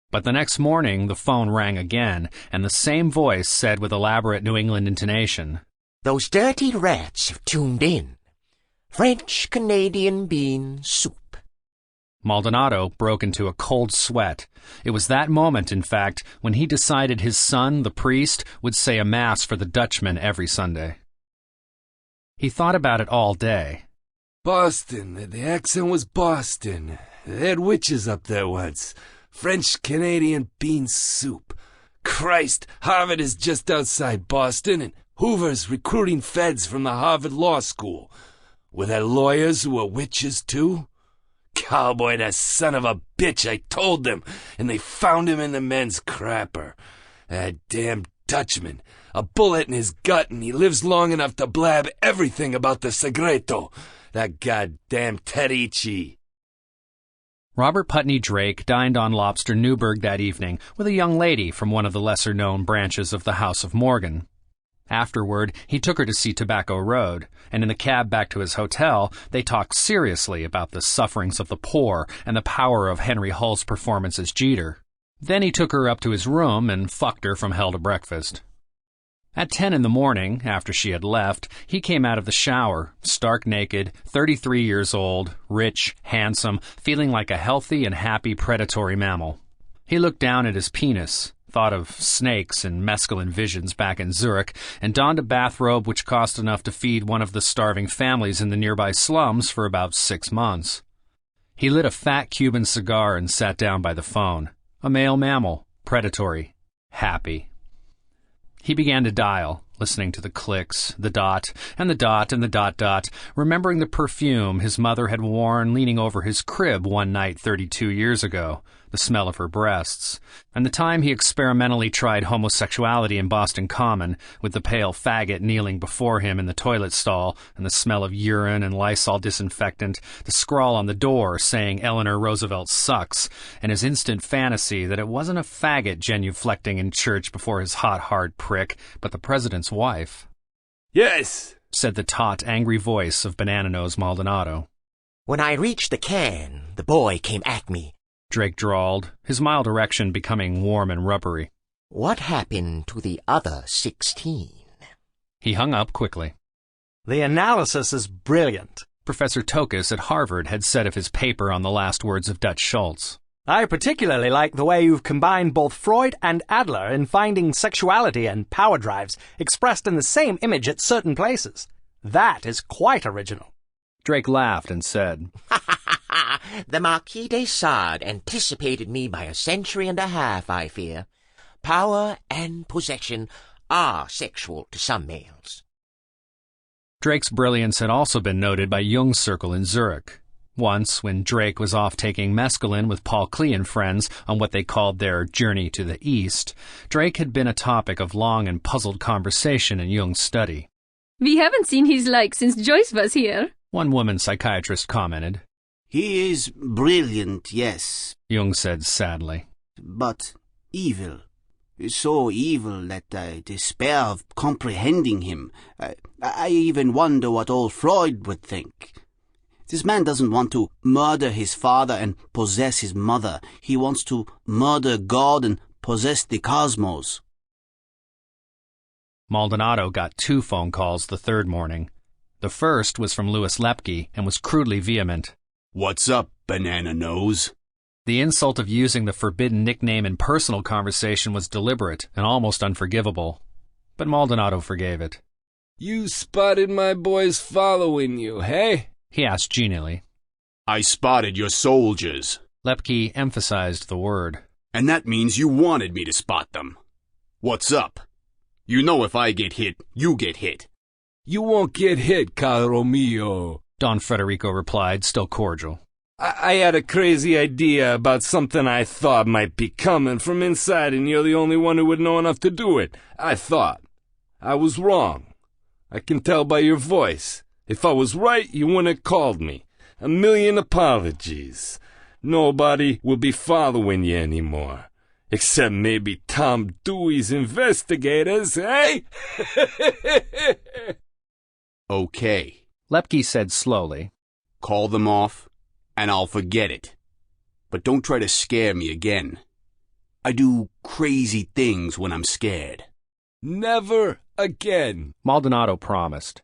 But the next morning, the phone rang again, and the same voice said with elaborate New England intonation, "Those dirty rats have tuned in. French Canadian bean soup." Maldonado broke into a cold sweat. It was that moment, in fact, when he decided his son, the priest, would say a mass for the Dutchman every Sunday. He thought about it all day. "Boston, the accent was Boston. They had witches up there once. French Canadian bean soup. Christ, Harvard is just outside Boston, and Hoover's recruiting feds from the Harvard Law School. Were there lawyers who were witches, too? Cowboy, that son of a bitch, I told them, and they found him in the men's crapper. That damn Dutchman. A bullet in his gut, and he lives long enough to blab everything about the Segreto. That goddamn Terici." Robert Putney Drake dined on Lobster Newburgh that evening with a young lady from one of the lesser-known branches of the House of Morgan. Afterward, he took her to see Tobacco Road, and in the cab back to his hotel, they talked seriously about the sufferings of the poor and the power of Henry Hull's performance as Jeter. Then he took her up to his room and fucked her from hell to breakfast. At 10 in the morning, after she had left, he came out of the shower, stark naked, 33 years old, rich, handsome, feeling like a healthy and happy predatory mammal. He looked down at his penis, thought of snakes and mescaline visions back in Zurich, and donned a bathrobe which cost enough to feed one of the starving families in the nearby slums for about 6 months. He lit a fat Cuban cigar and sat down by the phone. A male mammal, predatory, happy. He began to dial, listening to the clicks, the dot, and the dot, and the dot, remembering the perfume his mother had worn leaning over his crib one night 32 years ago, the smell of her breasts, and the time he experimentally tried homosexuality in Boston Common, with the pale faggot kneeling before him in the toilet stall, and the smell of urine and Lysol disinfectant, the scrawl on the door saying Eleanor Roosevelt sucks, and his instant fantasy that it wasn't a faggot genuflecting in church before his hot, hard prick, but the president's wife. "Yes," said the taut, angry voice of Banana Nose Maldonado. "When I reached the can, the boy came at me," Drake drawled, his mild erection becoming warm and rubbery. "What happened to the other 16? He hung up quickly. The analysis is brilliant, Professor Tokus at Harvard had said of his paper on the last words of Dutch Schultz. I particularly like the way you've combined both Freud and Adler in finding sexuality and power drives expressed in the same image at certain places. That is quite original. Drake laughed and said, The Marquis de Sade anticipated me by a century and a half, I fear. Power and possession are sexual to some males. Drake's brilliance had also been noted by Jung's circle in Zurich. Once, when Drake was off taking mescaline with Paul Klee and friends on what they called their journey to the East, Drake had been a topic of long and puzzled conversation in Jung's study. "We haven't seen his like since Joyce was here," one woman psychiatrist commented. "He is brilliant, yes," Jung said sadly. "but evil. So evil that I despair of comprehending him. I even wonder what old Freud would think. This man doesn't want to murder his father and possess his mother. He wants to murder God and possess the cosmos. Maldonado got 2 phone calls the third morning. The first was from Louis Lepke and was crudely vehement. What's up, banana nose? The insult of using the forbidden nickname in personal conversation was deliberate and almost unforgivable. But Maldonado forgave it. You spotted my boys following you, hey? He asked genially. I spotted your soldiers. Lepke emphasized the word. And that means you wanted me to spot them. What's up? You know if I get hit, you get hit. You won't get hit, caro mio, Don Federico replied, still cordial. I had a crazy idea about something I thought might be coming from inside, and you're the only one who would know enough to do it. I thought. I was wrong. I can tell by your voice. If I was right, you wouldn't have called me. 1,000,000 apologies. Nobody will be following you anymore. Except maybe Tom Dewey's investigators, eh? Okay, Lepke said slowly. call them off, and I'll forget it. But don't try to scare me again. I do crazy things when I'm scared. Never again, Maldonado promised.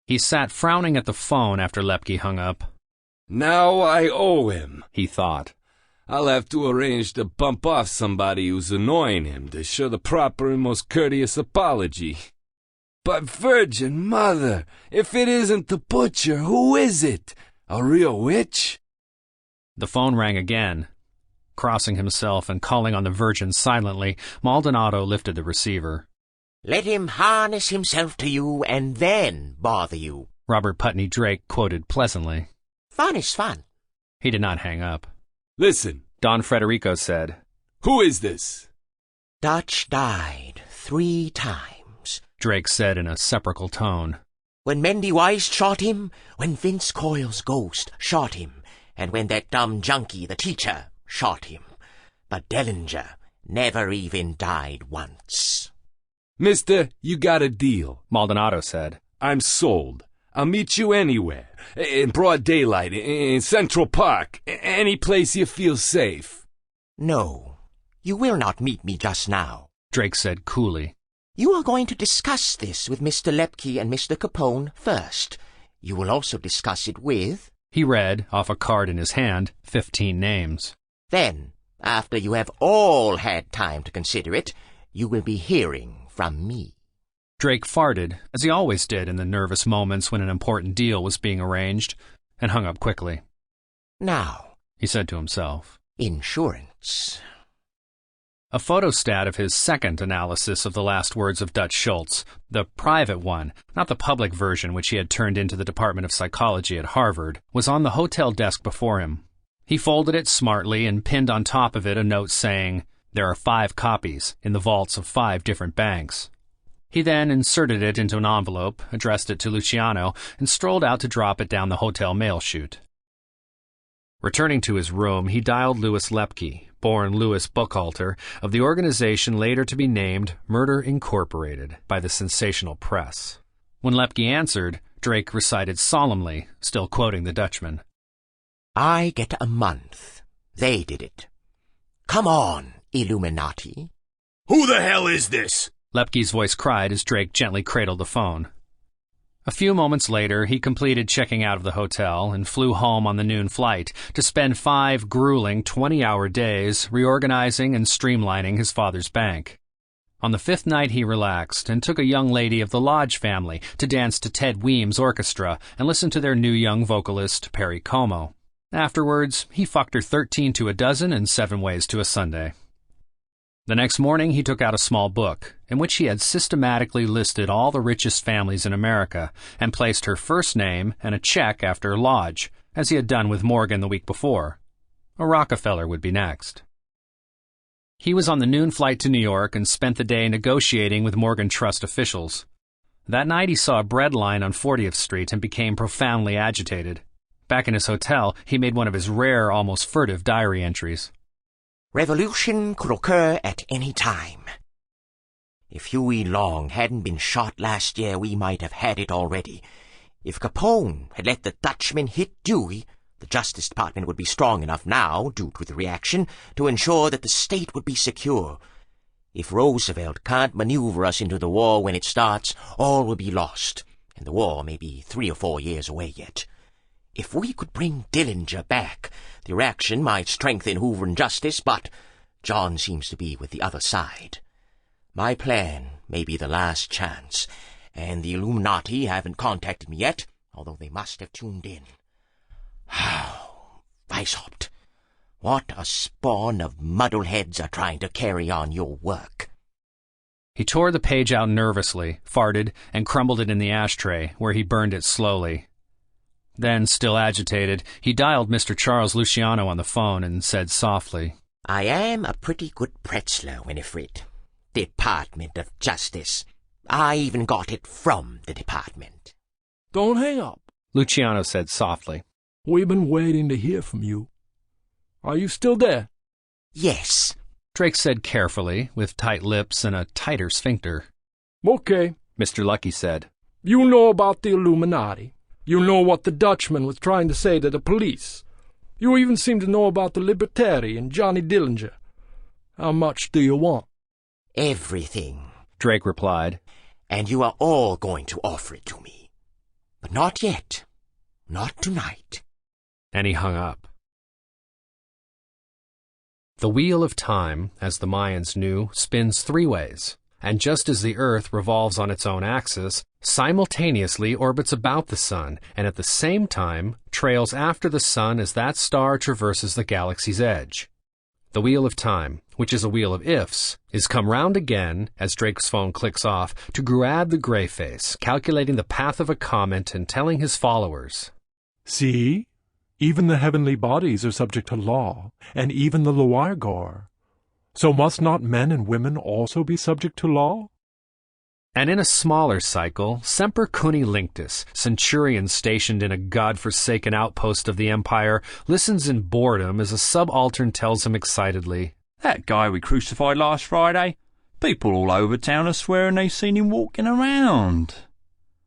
He sat frowning at the phone after Lepke hung up. Now I owe him, he thought. I'll have to arrange to bump off somebody who's annoying him to show the proper and most courteous apology. But Virgin Mother, if it isn't the butcher, who is it? A real witch? The phone rang again. Crossing himself and calling on the Virgin silently, Maldonado lifted the receiver. Let him harness himself to you and then bother you. Robert Putney Drake quoted pleasantly. Fun is fun. He did not hang up. Listen, Don Federico said. Who is this? Dutch died 3 times, Drake said in a sepulchral tone. When Mendy Wise shot him, when Vince Coyle's ghost shot him, and when that dumb junkie, the teacher, shot him. But Dillinger never even died once. Mister, you got a deal, Maldonado said. I'm sold. I'll meet you anywhere. In broad daylight, in Central Park, any place you feel safe. No, you will not meet me just now, Drake said coolly. You are going to discuss this with Mr. Lepke and Mr. Capone first. You will also discuss it with... He read, off a card in his hand, 15 names. Then, after you have all had time to consider it, you will be hearing from me. Drake farted, as he always did in the nervous moments when an important deal was being arranged, and hung up quickly. Now, he said to himself. Insurance. A photostat of his second analysis of the last words of Dutch Schultz, the private one, not the public version which he had turned into the Department of Psychology at Harvard, was on the hotel desk before him. He folded it smartly and pinned on top of it a note saying, "There are 5 copies in the vaults of 5 different banks." He then inserted it into an envelope, addressed it to Luciano, and strolled out to drop it down the hotel mail chute. Returning to his room, he dialed Louis Lepke, born Louis Buchalter, of the organization later to be named Murder Incorporated by the sensational press. When Lepke answered, Drake recited solemnly, still quoting the Dutchman. I get a month. They did it. Come on, Illuminati. Who the hell is this? Lepke's voice cried as Drake gently cradled the phone. A few moments later, he completed checking out of the hotel and flew home on the noon flight to spend 5 grueling 20-hour days reorganizing and streamlining his father's bank. On the 5th night, he relaxed and took a young lady of the Lodge family to dance to Ted Weems' orchestra and listen to their new young vocalist, Perry Como. Afterwards, he fucked her 13 to a dozen and 7 ways to a Sunday. The next morning, he took out a small book, in which he had systematically listed all the richest families in America, and placed her first name and a check after Lodge, as he had done with Morgan the week before. A Rockefeller would be next. He was on the noon flight to New York and spent the day negotiating with Morgan Trust officials. That night he saw a bread line on 40th Street and became profoundly agitated. Back in his hotel, he made one of his rare, almost furtive diary entries. Revolution could occur at any time. If Huey Long hadn't been shot last year, we might have had it already. If Capone had let the Dutchman hit Dewey, the Justice Department would be strong enough now, due to the reaction, to ensure that the state would be secure. If Roosevelt can't maneuver us into the war when it starts, all will be lost, and the war may be 3 or 4 years away yet. If we could bring Dillinger back, the reaction might strengthen Hoover and Justice, but John seems to be with the other side. My plan may be the last chance, and the Illuminati haven't contacted me yet, although they must have tuned in. Weishaupt, what a spawn of muddleheads are trying to carry on your work. He tore the page out nervously, farted, and crumbled it in the ashtray, where he burned it slowly. Then, still agitated, he dialed Mr. Charles Luciano on the phone and said softly, I am a pretty good Pretzler, Winifred. Department of Justice. I even got it from the department. Don't hang up, Luciano said softly. We've been waiting to hear from you. Are you still there? Yes, Drake said carefully, with tight lips and a tighter sphincter. Okay, Mr. Lucky said. You know about the Illuminati. You know what the Dutchman was trying to say to the police. You even seem to know about the Libertari and Johnny Dillinger. How much do you want? Everything, Drake replied. And you are all going to offer it to me. But not yet. Not tonight. And he hung up. The wheel of time, as the Mayans knew, spins 3 ways, and just as the Earth revolves on its own axis, simultaneously orbits about the Sun, and at the same time trails after the Sun as that star traverses the galaxy's edge. The wheel of time, which is a wheel of ifs, is come round again, as Drake's phone clicks off, to Gruad the Greyface, calculating the path of a comet and telling his followers, See? Even the heavenly bodies are subject to law, and even the Loargor. So must not men and women also be subject to law? And in a smaller cycle, Semper Cunnilingus, centurion stationed in a god-forsaken outpost of the Empire, listens in boredom as a subaltern tells him excitedly, That guy we crucified last Friday, people all over town are swearing they seen him walking around.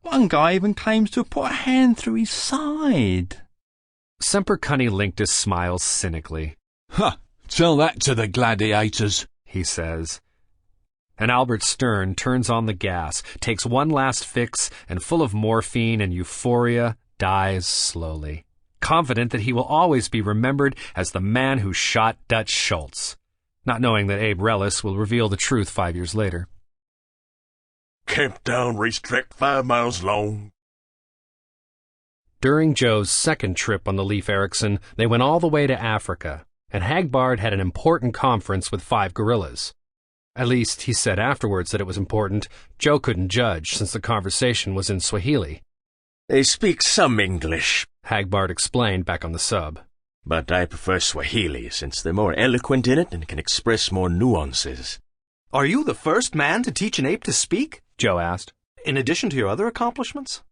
One guy even claims to have put a hand through his side. Semper Cunnilingus smiles cynically. Ha! Tell that to the gladiators, he says. And Albert Stern turns on the gas, takes one last fix, and full of morphine and euphoria, dies slowly, confident that he will always be remembered as the man who shot Dutch Schultz, not knowing that Abe Relis will reveal the truth 5 years later. Camp down racetrack 5 miles long. During Joe's second trip on the Leif Erikson, they went all the way to Africa, and Hagbard had an important conference with 5 gorillas. At least, he said afterwards that it was important. Joe couldn't judge, since the conversation was in Swahili. They speak some English, Hagbard explained back on the sub. But I prefer Swahili, since they're more eloquent in it and can express more nuances. Are you the first man to teach an ape to speak? Joe asked. In addition to your other accomplishments?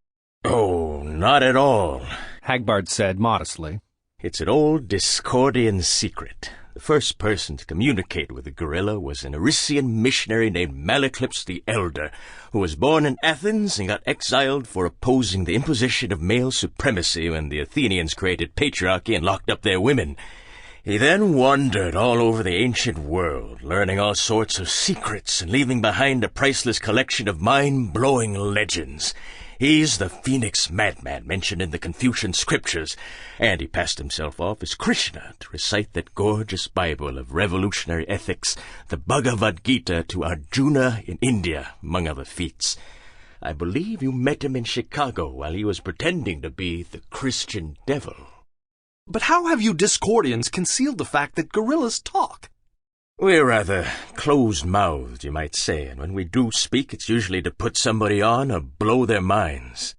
Oh, not at all, Hagbard said modestly. It's an old Discordian secret. The first person to communicate with a gorilla was an Arisian missionary named Malaclypse the Elder, who was born in Athens and got exiled for opposing the imposition of male supremacy when the Athenians created patriarchy and locked up their women. He then wandered all over the ancient world, learning all sorts of secrets and leaving behind a priceless collection of mind-blowing legends. He's the Phoenix Madman mentioned in the Confucian scriptures, and he passed himself off as Krishna to recite that gorgeous Bible of revolutionary ethics, the Bhagavad Gita, to Arjuna in India, among other feats. I believe you met him in Chicago while he was pretending to be the Christian devil. But how have you Discordians concealed the fact that gorillas talk? We're rather closed-mouthed, you might say, and when we do speak, it's usually to put somebody on or blow their minds.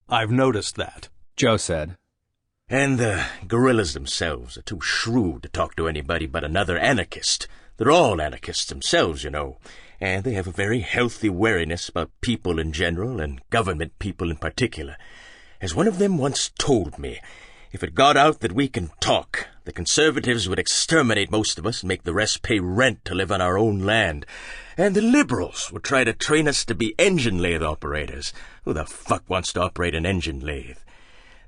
I've noticed that, Joe said. And the gorillas themselves are too shrewd to talk to anybody but another anarchist. They're all anarchists themselves, you know, and they have a very healthy wariness about people in general and government people in particular. As one of them once told me, if it got out that we can talk, the conservatives would exterminate most of us and make the rest pay rent to live on our own land. And the liberals would try to train us to be engine lathe operators. Who the fuck wants to operate an engine lathe?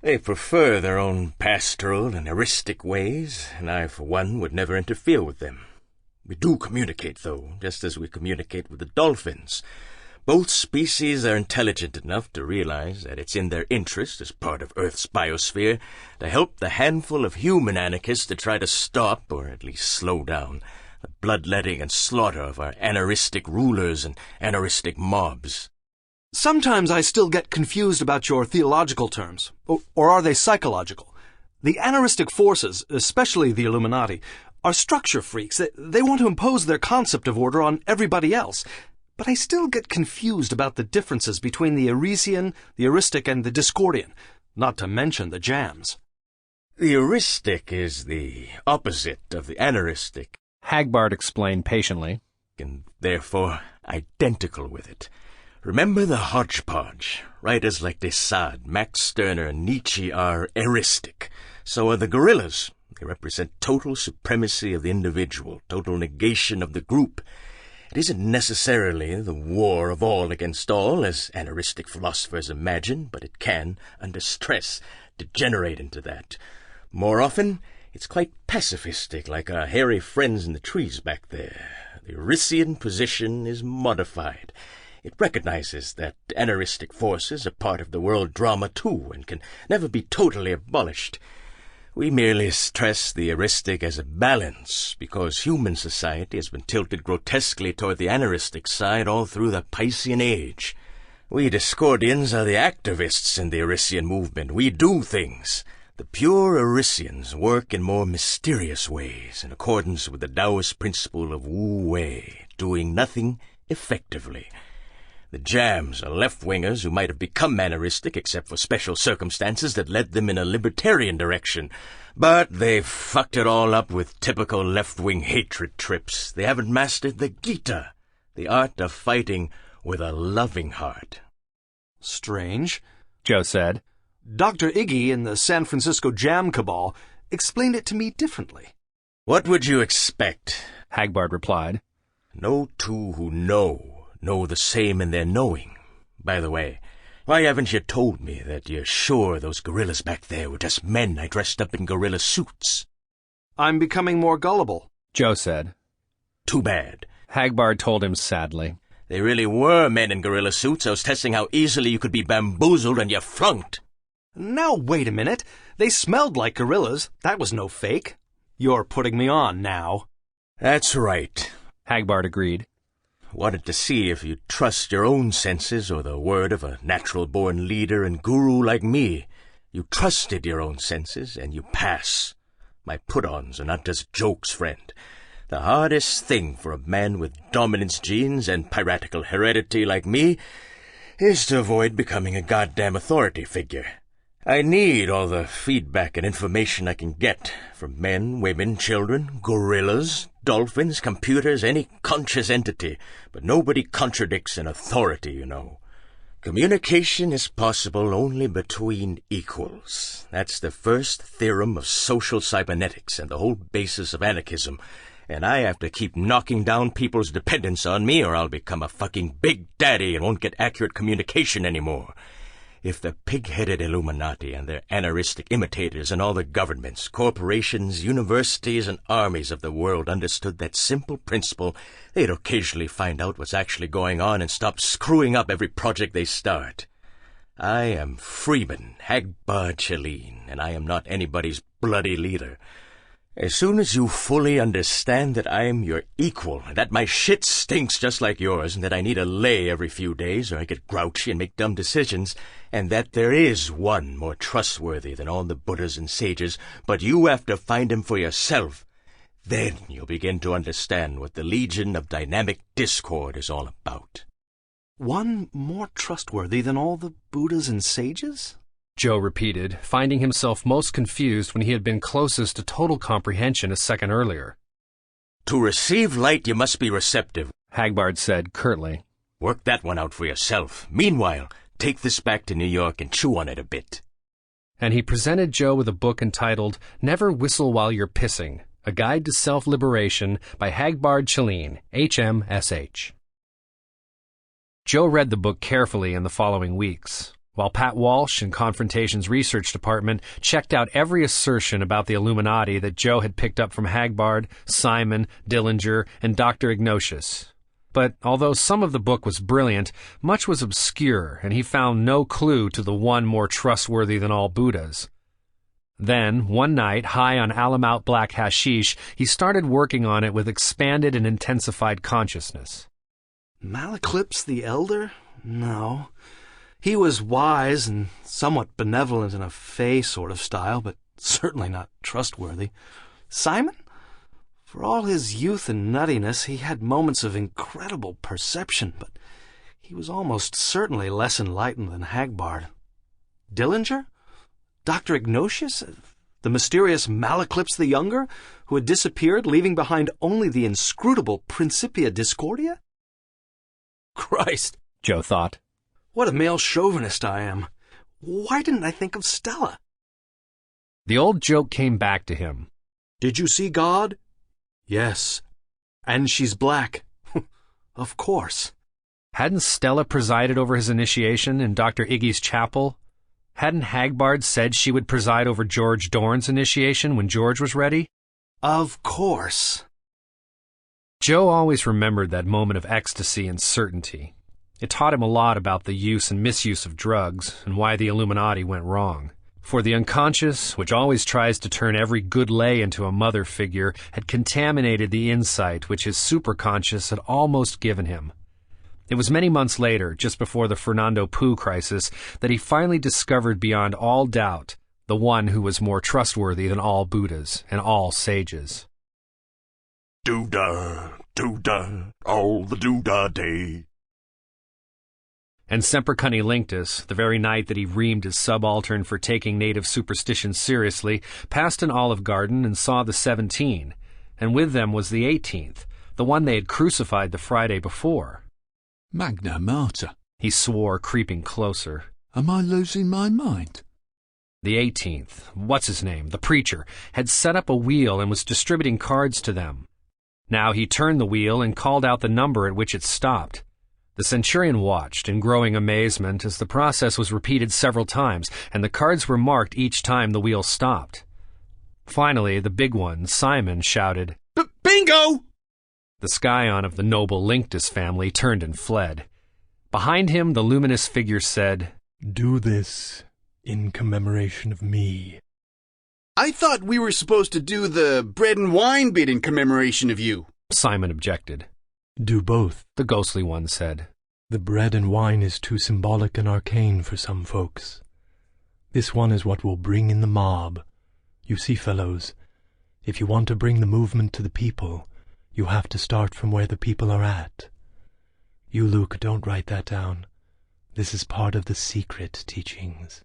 They prefer their own pastoral and heuristic ways, and I, for one, would never interfere with them. We do communicate, though, just as we communicate with the dolphins. Both species are intelligent enough to realize that it's in their interest, as part of Earth's biosphere, to help the handful of human anarchists to try to stop, or at least slow down, the bloodletting and slaughter of our anarchistic rulers and anarchistic mobs. Sometimes I still get confused about your theological terms. Or are they psychological? The anarchistic forces, especially the Illuminati, are structure freaks. They want to impose their concept of order on everybody else. But I still get confused about the differences between the Arisian, the heuristic, and the Discordian, not to mention the jams. The heuristic is the opposite of the anarchistic, Hagbard explained patiently, and therefore identical with it. Remember the hodgepodge. Writers like de Sade, Max Stirner, and Nietzsche are heuristic. So are the gorillas. They represent total supremacy of the individual, total negation of the group. It isn't necessarily the war of all against all, as anarchistic philosophers imagine, but it can, under stress, degenerate into that. More often, it's quite pacifistic, like our hairy friends in the trees back there. The Eurasian position is modified. It recognizes that anarchistic forces are part of the world drama too, and can never be totally abolished. We merely stress the heuristic as a balance, because human society has been tilted grotesquely toward the anarchistic side all through the Piscean Age. We Discordians are the activists in the Eurasian movement. We do things. The pure Eurasians work in more mysterious ways, in accordance with the Taoist principle of Wu Wei, doing nothing effectively. The jams are left-wingers who might have become manneristic except for special circumstances that led them in a libertarian direction. But they've fucked it all up with typical left-wing hatred trips. They haven't mastered the Gita, the art of fighting with a loving heart. Strange, Joe said. Dr. Iggy in the San Francisco Jam Cabal explained it to me differently. What would you expect? Hagbard replied. No two who know the same in their knowing. By the way, why haven't you told me that you're sure those gorillas back there were just men I dressed up in gorilla suits? I'm becoming more gullible, Joe said. Too bad. Hagbard told him sadly. They really were men in gorilla suits. I was testing how easily you could be bamboozled, and you flunked. Now wait a minute. They smelled like gorillas. That was no fake. You're putting me on now. That's right, Hagbard agreed. Wanted to see if you'd trust your own senses or the word of a natural-born leader and guru like me. You trusted your own senses, and you pass. My put-ons are not just jokes, friend. The hardest thing for a man with dominance genes and piratical heredity like me is to avoid becoming a goddamn authority figure. I need all the feedback and information I can get from men, women, children, gorillas, dolphins, computers, any conscious entity, but nobody contradicts an authority, you know. Communication is possible only between equals. That's the first theorem of social cybernetics and the whole basis of anarchism, and I have to keep knocking down people's dependence on me or I'll become a fucking big daddy and won't get accurate communication anymore. If the pig-headed Illuminati and their anarchistic imitators and all the governments, corporations, universities, and armies of the world understood that simple principle, they'd occasionally find out what's actually going on and stop screwing up every project they start. I am Freeman, Hagbard Gorillas, and I am not anybody's bloody leader. As soon as you fully understand that I am your equal, and that my shit stinks just like yours, and that I need a lay every few days or I get grouchy and make dumb decisions, and that there is one more trustworthy than all the Buddhas and sages, but you have to find him for yourself, then you'll begin to understand what the Legion of Dynamic Discord is all about. One more trustworthy than all the Buddhas and sages? Joe repeated, finding himself most confused when he had been closest to total comprehension a second earlier. To receive light, you must be receptive, Hagbard said curtly. Work that one out for yourself. Meanwhile, take this back to New York and chew on it a bit. And he presented Joe with a book entitled Never Whistle While You're Pissing, A Guide to Self-Liberation by Hagbard Gorillas, HMSH. Joe read the book carefully in the following weeks, while Pat Walsh in Confrontation's research department checked out every assertion about the Illuminati that Joe had picked up from Hagbard, Simon, Dillinger, and Dr. Ignatius. But although some of the book was brilliant, much was obscure, and he found no clue to the one more trustworthy than all Buddhas. Then, one night, high on Alamout black hashish, he started working on it with expanded and intensified consciousness. Malaclypse the Elder? No. He was wise and somewhat benevolent in a fey sort of style, but certainly not trustworthy. Simon? For all his youth and nuttiness, he had moments of incredible perception, but he was almost certainly less enlightened than Hagbard. Dillinger? Dr. Ignatius? The mysterious Malaclypse the Younger, who had disappeared, leaving behind only the inscrutable Principia Discordia? Christ, Joe thought. What a male chauvinist I am. Why didn't I think of Stella? The old joke came back to him. Did you see God? Yes. And she's black. Of course. Hadn't Stella presided over his initiation in Dr. Iggy's chapel? Hadn't Hagbard said she would preside over George Dorn's initiation when George was ready? Of course. Joe always remembered that moment of ecstasy and certainty. It taught him a lot about the use and misuse of drugs and why the Illuminati went wrong. For the unconscious, which always tries to turn every good lay into a mother figure, had contaminated the insight which his superconscious had almost given him. It was many months later, just before the Fernando Poo crisis, that he finally discovered beyond all doubt the one who was more trustworthy than all Buddhas and all sages. Doodah, doodah, all the doodah day. And Semper Cunnilingus, the very night that he reamed his subaltern for taking native superstitions seriously, passed an olive garden and saw the 17, and with them was the 18th, the one they had crucified the Friday before. Magna Mater, he swore, creeping closer. Am I losing my mind? The 18th, what's-his-name, the preacher, had set up a wheel and was distributing cards to them. Now he turned the wheel and called out the number at which it stopped. The centurion watched in growing amazement as the process was repeated several times, and the cards were marked each time the wheel stopped. Finally, the big one, Simon, shouted, Bingo! The scion of the noble Linctus family turned and fled. Behind him, the luminous figure said, Do this in commemoration of me. I thought we were supposed to do the bread and wine bit in commemoration of you. Simon objected. Do both, the ghostly one said. The bread and wine is too symbolic and arcane for some folks. This one is what will bring in the mob. You see, fellows, if you want to bring the movement to the people, you have to start from where the people are at. You, Luke, don't write that down. This is part of the secret teachings.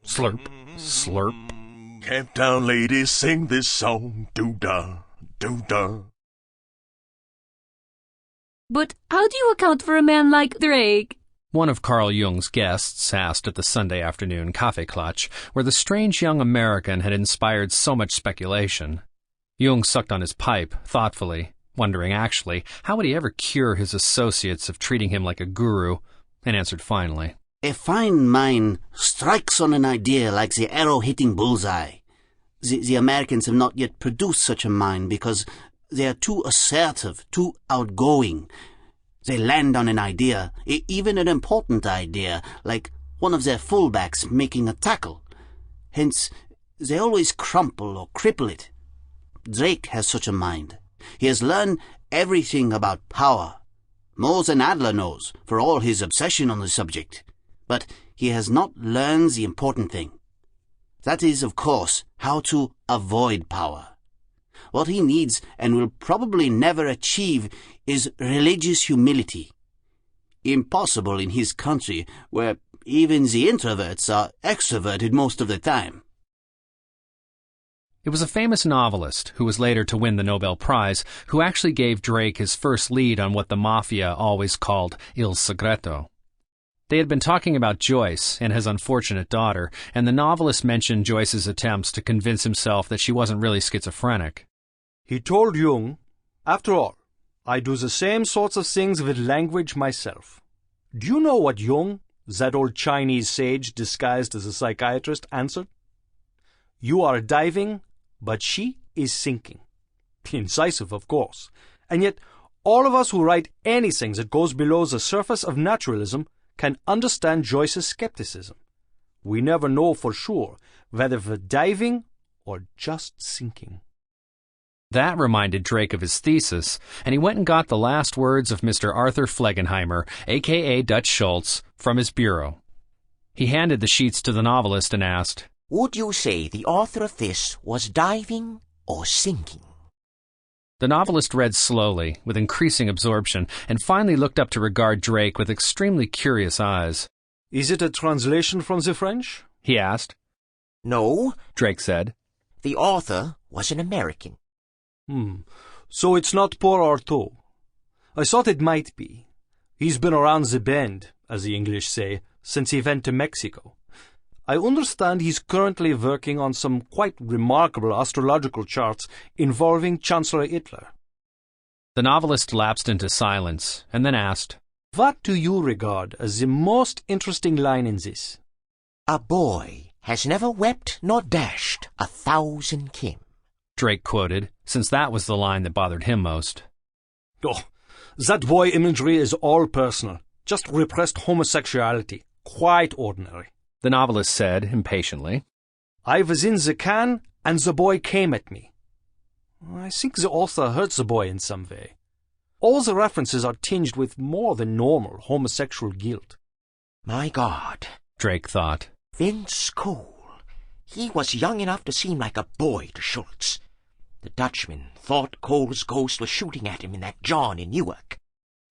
Slurp, slurp. Camptown ladies sing this song, doo-dah, doo-dah. But how do you account for a man like Drake? One of Carl Jung's guests asked at the Sunday afternoon Kaffeeklatsch, where the strange young American had inspired so much speculation. Jung sucked on his pipe, thoughtfully, wondering actually, how would he ever cure his associates of treating him like a guru, and answered finally. A fine mind strikes on an idea like the arrow hitting bullseye. The Americans have not yet produced such a mind because they are too assertive, too outgoing. They land on an idea, even an important idea, like one of their fullbacks making a tackle. Hence, they always crumple or cripple it. Drake has such a mind. He has learned everything about power, more than Adler knows, for all his obsession on the subject. But he has not learned the important thing. That is, of course, how to avoid power. What he needs and will probably never achieve is religious humility. Impossible in his country, where even the introverts are extroverted most of the time. It was a famous novelist, who was later to win the Nobel Prize, who actually gave Drake his first lead on what the Mafia always called Il Segreto. They had been talking about Joyce and his unfortunate daughter, and the novelist mentioned Joyce's attempts to convince himself that she wasn't really schizophrenic. He told Jung, after all, I do the same sorts of things with language myself. Do you know what Jung, that old Chinese sage disguised as a psychiatrist, answered? You are diving, but she is sinking. Incisive, of course. And yet, all of us who write anything that goes below the surface of naturalism can understand Joyce's skepticism. We never know for sure whether we're diving or just sinking. That reminded Drake of his thesis, and he went and got the last words of Mr. Arthur Flegenheimer, a.k.a. Dutch Schultz, from his bureau. He handed the sheets to the novelist and asked, Would you say the author of this was diving or sinking? The novelist read slowly, with increasing absorption, and finally looked up to regard Drake with extremely curious eyes. Is it a translation from the French? He asked. No, Drake said. The author was an American. So it's not poor Artaud. I thought it might be. He's been around the bend, as the English say, since he went to Mexico. I understand he's currently working on some quite remarkable astrological charts involving Chancellor Hitler. The novelist lapsed into silence, and then asked, What do you regard as the most interesting line in this? A boy has never wept nor dashed 1,000 kim. Drake quoted, since that was the line that bothered him most. Oh, that boy imagery is all personal. Just repressed homosexuality. Quite ordinary. The novelist said, impatiently. I was in the can, and the boy came at me. I think the author hurt the boy in some way. All the references are tinged with more than normal homosexual guilt. My God, Drake thought. Vince Cole. He was young enough to seem like a boy to Schultz. The Dutchman thought Cole's ghost was shooting at him in that John in Newark.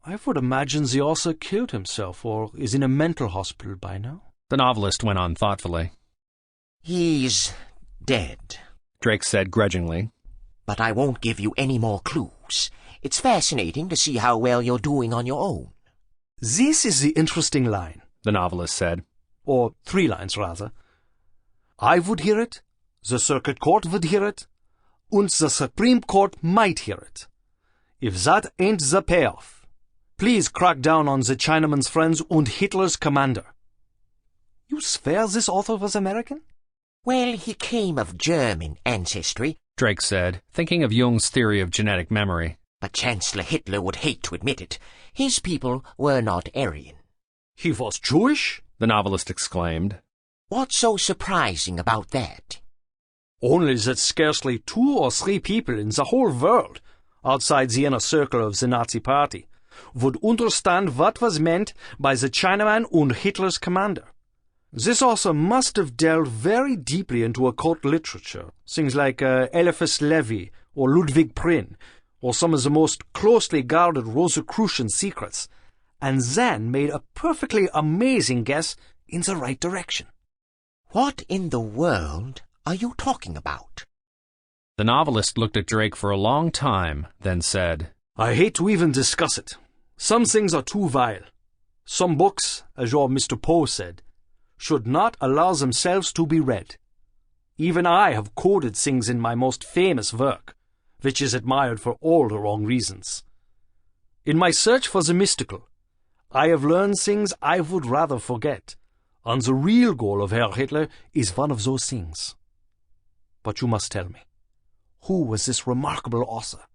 I would imagine the author killed himself or is in a mental hospital by now. The novelist went on thoughtfully. He's dead, Drake said grudgingly. But I won't give you any more clues. It's fascinating to see how well you're doing on your own. This is the interesting line, the novelist said. Or 3 lines, rather. I would hear it, the Circuit Court would hear it, and the Supreme Court might hear it. If that ain't the payoff, please crack down on the Chinaman's friends and Hitler's commander. You swear this author was American? Well, he came of German ancestry, Drake said, thinking of Jung's theory of genetic memory. But Chancellor Hitler would hate to admit it. His people were not Aryan. He was Jewish? The novelist exclaimed. What's so surprising about that? Only that scarcely 2 or 3 people in the whole world, outside the inner circle of the Nazi Party, would understand what was meant by the Chinaman and Hitler's commander. This author must have delved very deeply into occult literature, things like Eliphas Levi or Ludwig Prin, or some of the most closely guarded Rosicrucian secrets, and then made a perfectly amazing guess in the right direction. What in the world are you talking about? The novelist looked at Drake for a long time, then said, I hate to even discuss it. Some things are too vile. Some books, as your Mr. Poe said, should not allow themselves to be read. Even I have quoted things in my most famous work, which is admired for all the wrong reasons. In my search for the mystical, I have learned things I would rather forget, and the real goal of Herr Hitler is one of those things. But you must tell me, who was this remarkable author?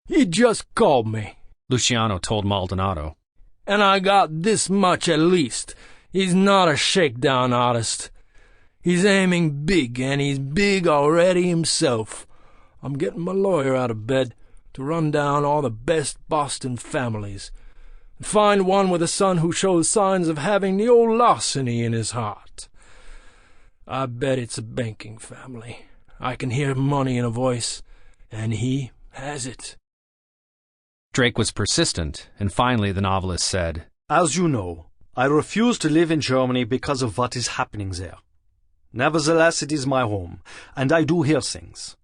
He just called me, Luciano told Maldonado. And I got this much at least. He's not a shakedown artist. He's aiming big, and he's big already himself. I'm getting my lawyer out of bed to run down all the best Boston families and find one with a son who shows signs of having the old larceny in his heart. I bet it's a banking family. I can hear money in a voice, and he has it. Drake was persistent, and finally the novelist said, As you know, I refuse to live in Germany because of what is happening there. Nevertheless, it is my home, and I do hear things.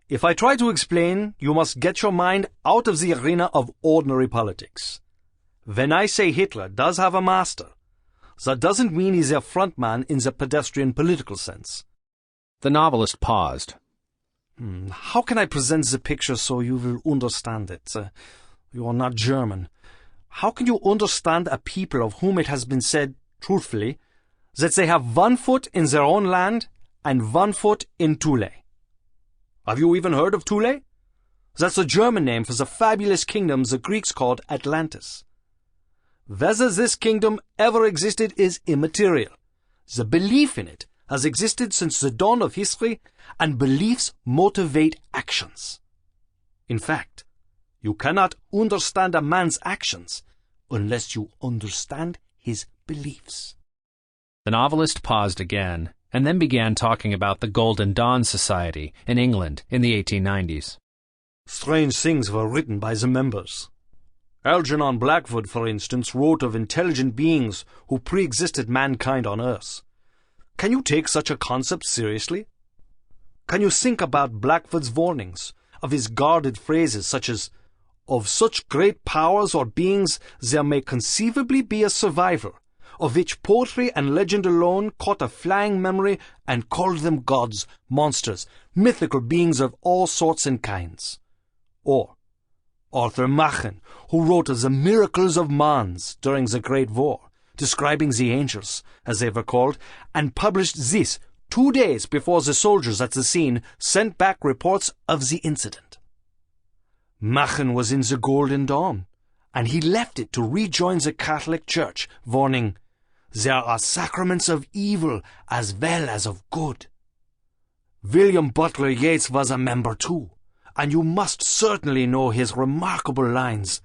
If I try to explain, you must get your mind out of the arena of ordinary politics. When I say Hitler does have a master, that doesn't mean he's a frontman in the pedestrian political sense. The novelist paused. How can I present the picture so you will understand it? You are not German. How can you understand a people of whom it has been said, truthfully, that they have 1 foot in their own land and 1 foot in Thule? Have you even heard of Thule? That's a German name for the fabulous kingdom the Greeks called Atlantis. Whether this kingdom ever existed is immaterial. The belief in it has existed since the dawn of history, and beliefs motivate actions. In fact, you cannot understand a man's actions unless you understand his beliefs. The novelist paused again, and then began talking about the Golden Dawn Society in England in the 1890s. Strange things were written by the members. Algernon Blackwood, for instance, wrote of intelligent beings who pre-existed mankind on Earth. Can you take such a concept seriously? Can you think about Blackwood's warnings, of his guarded phrases such as, "Of such great powers or beings there may conceivably be a survivor, of which poetry and legend alone caught a flying memory and called them gods, monsters, mythical beings of all sorts and kinds"? Or Arthur Machen, who wrote of the miracles of Mons during the Great War, describing the angels, as they were called, and published this 2 days before the soldiers at the scene sent back reports of the incident. Machen was in the Golden Dawn, and he left it to rejoin the Catholic Church, warning, "There are sacraments of evil as well as of good." William Butler Yeats was a member too, and you must certainly know his remarkable lines,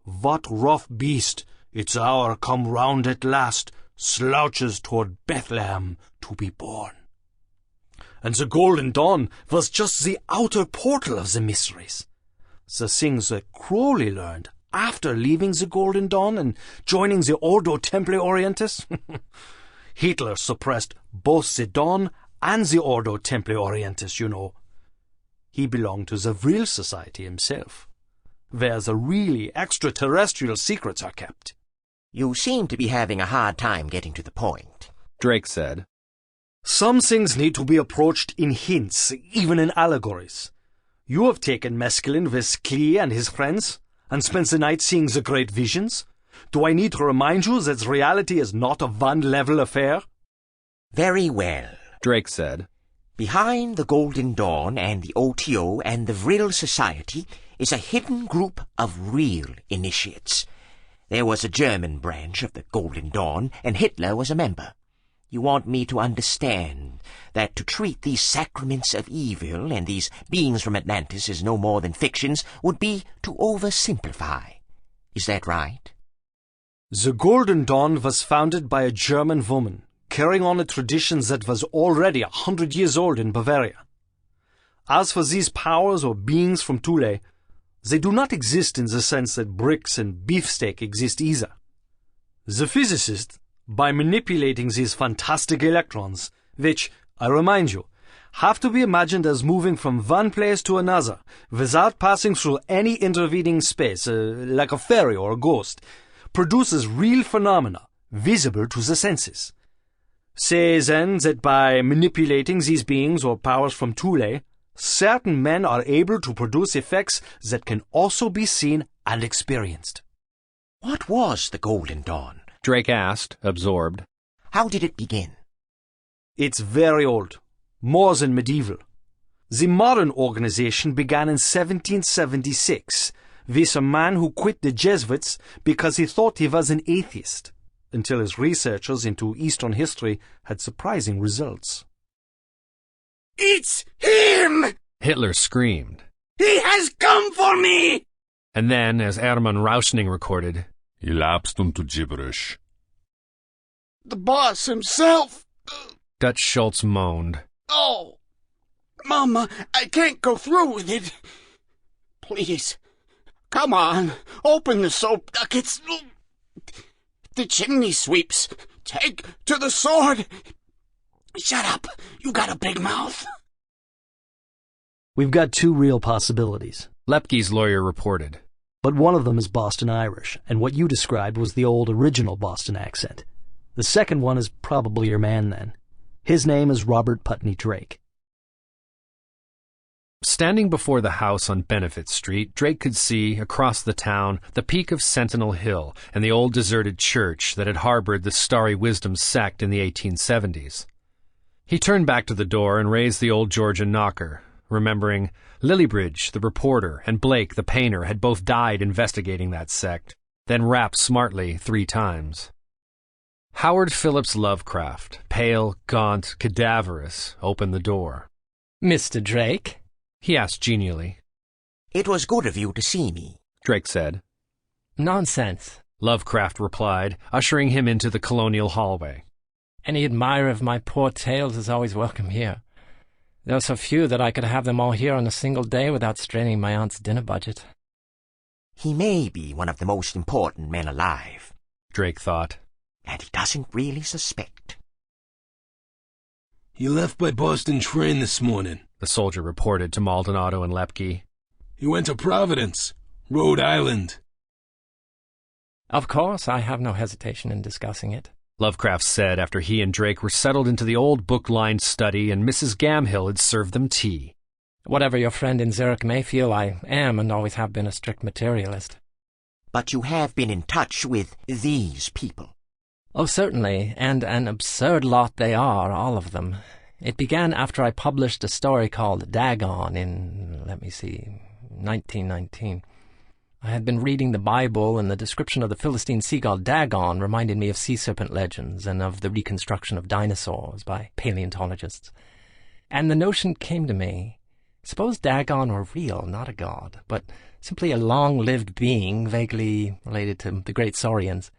"What rough beast, its hour come round at last, slouches toward Bethlehem to be born." And the Golden Dawn was just the outer portal of the mysteries. The things that Crowley learned after leaving the Golden Dawn and joining the Ordo Templi Orientis. Hitler suppressed both the Dawn and the Ordo Templi Orientis, you know. He belonged to the real society himself, where the really extraterrestrial secrets are kept. You seem to be having a hard time getting to the point, Drake said. Some things need to be approached in hints, even in allegories. You have taken mescaline with Klee and his friends, and spent the night seeing the great visions. Do I need to remind you that reality is not a one-level affair? Very well, Drake said. Behind the Golden Dawn and the OTO and the Vril Society is a hidden group of real initiates. There was a German branch of the Golden Dawn, and Hitler was a member. You want me to understand that to treat these sacraments of evil and these beings from Atlantis as no more than fictions would be to oversimplify. Is that right? The Golden Dawn was founded by a German woman, carrying on a tradition that was already 100 years old in Bavaria. As for these powers or beings from Thule, they do not exist in the sense that bricks and beefsteak exist either. The physicists, by manipulating these fantastic electrons, which, I remind you, have to be imagined as moving from one place to another without passing through any intervening space, like a fairy or a ghost, produces real phenomena visible to the senses. Say then that by manipulating these beings or powers from Thule, certain men are able to produce effects that can also be seen and experienced. What was the Golden Dawn? Drake asked, absorbed. How did it begin? It's very old, more than medieval. The modern organization began in 1776 with a man who quit the Jesuits because he thought he was an atheist, until his researchers into Eastern history had surprising results. It's him! Hitler screamed. He has come for me! And then, as Hermann Rauschning recorded, He lapsed into gibberish. The boss himself! Dutch Schultz moaned. Oh, Mama, I can't go through with it. Please, come on, open the soap ducats. The chimney sweeps. Take to the sword. Shut up, you got a big mouth. We've got two real possibilities, Lepke's lawyer reported. But one of them is Boston Irish, and what you described was the old original Boston accent. The second one is probably your man then. His name is Robert Putney Drake. Standing before the house on Benefit Street, Drake could see, across the town, the peak of Sentinel Hill and the old deserted church that had harbored the Starry Wisdom sect in the 1870s. He turned back to the door and raised the old Georgian knocker, remembering Lillibridge, the reporter, and Blake, the painter, had both died investigating that sect, then rapped smartly 3 times. Howard Phillips Lovecraft, pale, gaunt, cadaverous, opened the door. "Mr. Drake?" he asked genially. "It was good of you to see me," Drake said. "Nonsense," Lovecraft replied, ushering him into the colonial hallway. "Any admirer of my poor tales is always welcome here. There are so few that I could have them all here on a single day without straining my aunt's dinner budget." "He may be one of the most important men alive," Drake thought. "And he doesn't really suspect." "He left by Boston train this morning," the soldier reported to Maldonado and Lepke. "He went to Providence, Rhode Island." "Of course, I have no hesitation in discussing it," Lovecraft said after he and Drake were settled into the old book-lined study and Mrs. Gamhill had served them tea. "Whatever your friend in Zurich may feel, I am and always have been a strict materialist." "But you have been in touch with these people?" "Oh, certainly, and an absurd lot they are, all of them. It began after I published a story called Dagon in, 1919. I had been reading the Bible, and the description of the Philistine sea-god Dagon reminded me of sea serpent legends and of the reconstruction of dinosaurs by paleontologists. And the notion came to me, suppose Dagon were real, not a god, but simply a long-lived being vaguely related to the great Saurians.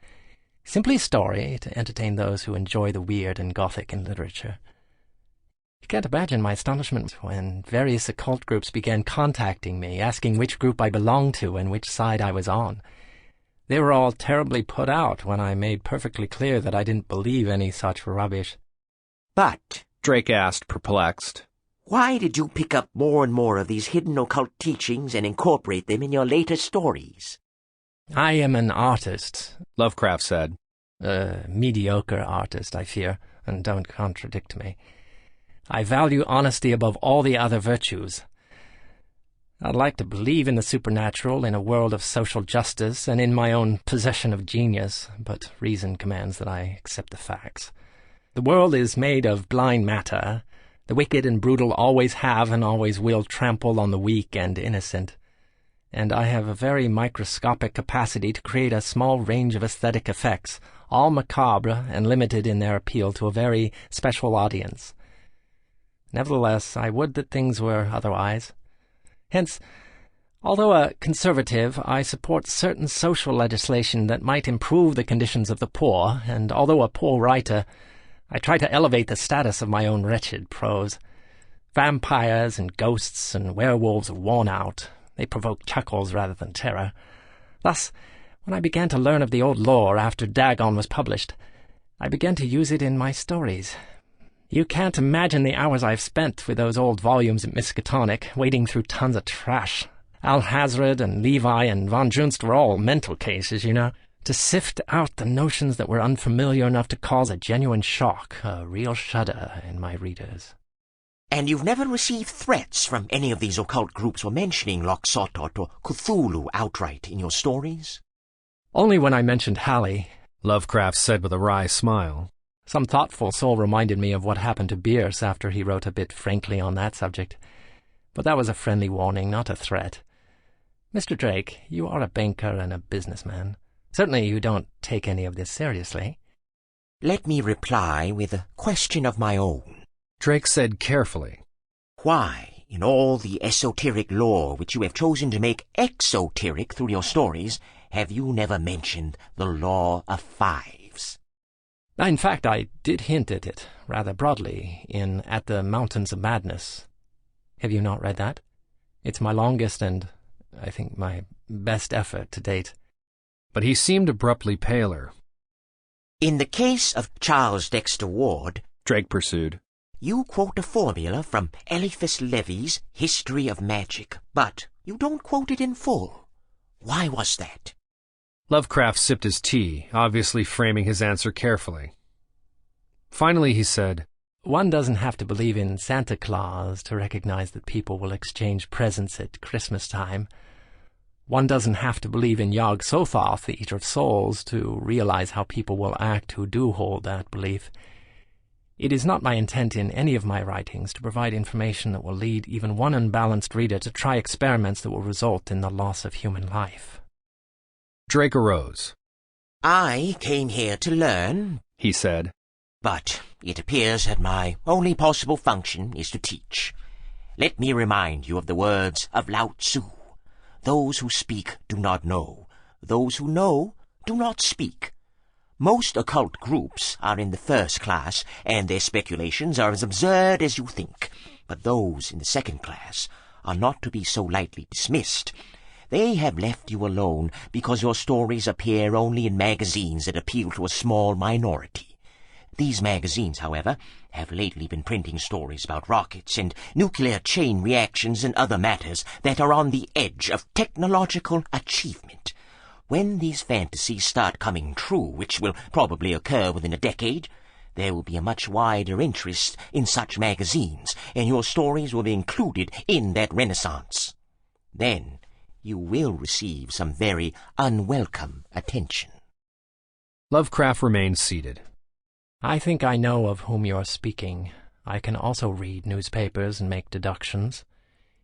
Simply a story to entertain those who enjoy the weird and gothic in literature. You can't imagine my astonishment when various occult groups began contacting me, asking which group I belonged to and which side I was on. They were all terribly put out when I made perfectly clear that I didn't believe any such rubbish. "But," Drake asked, perplexed, "why did you pick up more and more of these hidden occult teachings and incorporate them in your later stories?" "I am an artist," Lovecraft said. A mediocre artist, I fear, and don't contradict me. I value honesty above all the other virtues. I'd like to believe in the supernatural, in a world of social justice, and in my own possession of genius, but reason commands that I accept the facts. The world is made of blind matter. The wicked and brutal always have and always will trample on the weak and innocent. And I have a very microscopic capacity to create a small range of aesthetic effects, all macabre and limited in their appeal to a very special audience. Nevertheless, I would that things were otherwise. Hence, although a conservative, I support certain social legislation that might improve the conditions of the poor, and although a poor writer, I try to elevate the status of my own wretched prose. Vampires and ghosts and werewolves are worn out. They provoke chuckles rather than terror. Thus, when I began to learn of the old lore after Dagon was published, I began to use it in my stories. You can't imagine the hours I've spent with those old volumes at Miskatonic, wading through tons of trash. Alhazred and Levi and von Junst were all mental cases, you know, to sift out the notions that were unfamiliar enough to cause a genuine shock, a real shudder in my readers. "And you've never received threats from any of these occult groups for mentioning Yog-Sothoth or Cthulhu outright in your stories?" "Only when I mentioned Halley," Lovecraft said with a wry smile. Some thoughtful soul reminded me of what happened to Bierce after he wrote a bit frankly on that subject. But that was a friendly warning, not a threat. Mr. Drake, you are a banker and a businessman. Certainly you don't take any of this seriously. "Let me reply with a question of my own," Drake said carefully. "Why, in all the esoteric lore which you have chosen to make exoteric through your stories, have you never mentioned the law of fives?" In fact, I did hint at it, rather broadly, in At the Mountains of Madness. Have you not read that? It's my longest and, I think, my best effort to date. But he seemed abruptly paler. "In the case of Charles Dexter Ward," Drake pursued, "you quote a formula from Eliphas Levy's History of Magic, but you don't quote it in full. Why was that?" Lovecraft sipped his tea, obviously framing his answer carefully. Finally he said, One doesn't have to believe in Santa Claus to recognize that people will exchange presents at Christmas time. One doesn't have to believe in Yog-Sothoth, the Eater of Souls, to realize how people will act who do hold that belief. It is not my intent in any of my writings to provide information that will lead even one unbalanced reader to try experiments that will result in the loss of human life. Drake arose. I came here to learn, he said. But it appears that my only possible function is to teach. Let me remind you of the words of Lao Tzu. Those who speak do not know. Those who know do not speak. Most occult groups are in the first class, and their speculations are as absurd as you think. But those in the second class are not to be so lightly dismissed. They have left you alone because your stories appear only in magazines that appeal to a small minority. These magazines, however, have lately been printing stories about rockets and nuclear chain reactions and other matters that are on the edge of technological achievement. When these fantasies start coming true, which will probably occur within a decade, there will be a much wider interest in such magazines, and your stories will be included in that renaissance. Then you will receive some very unwelcome attention. Lovecraft remained seated. I think I know of whom you are speaking. I can also read newspapers and make deductions.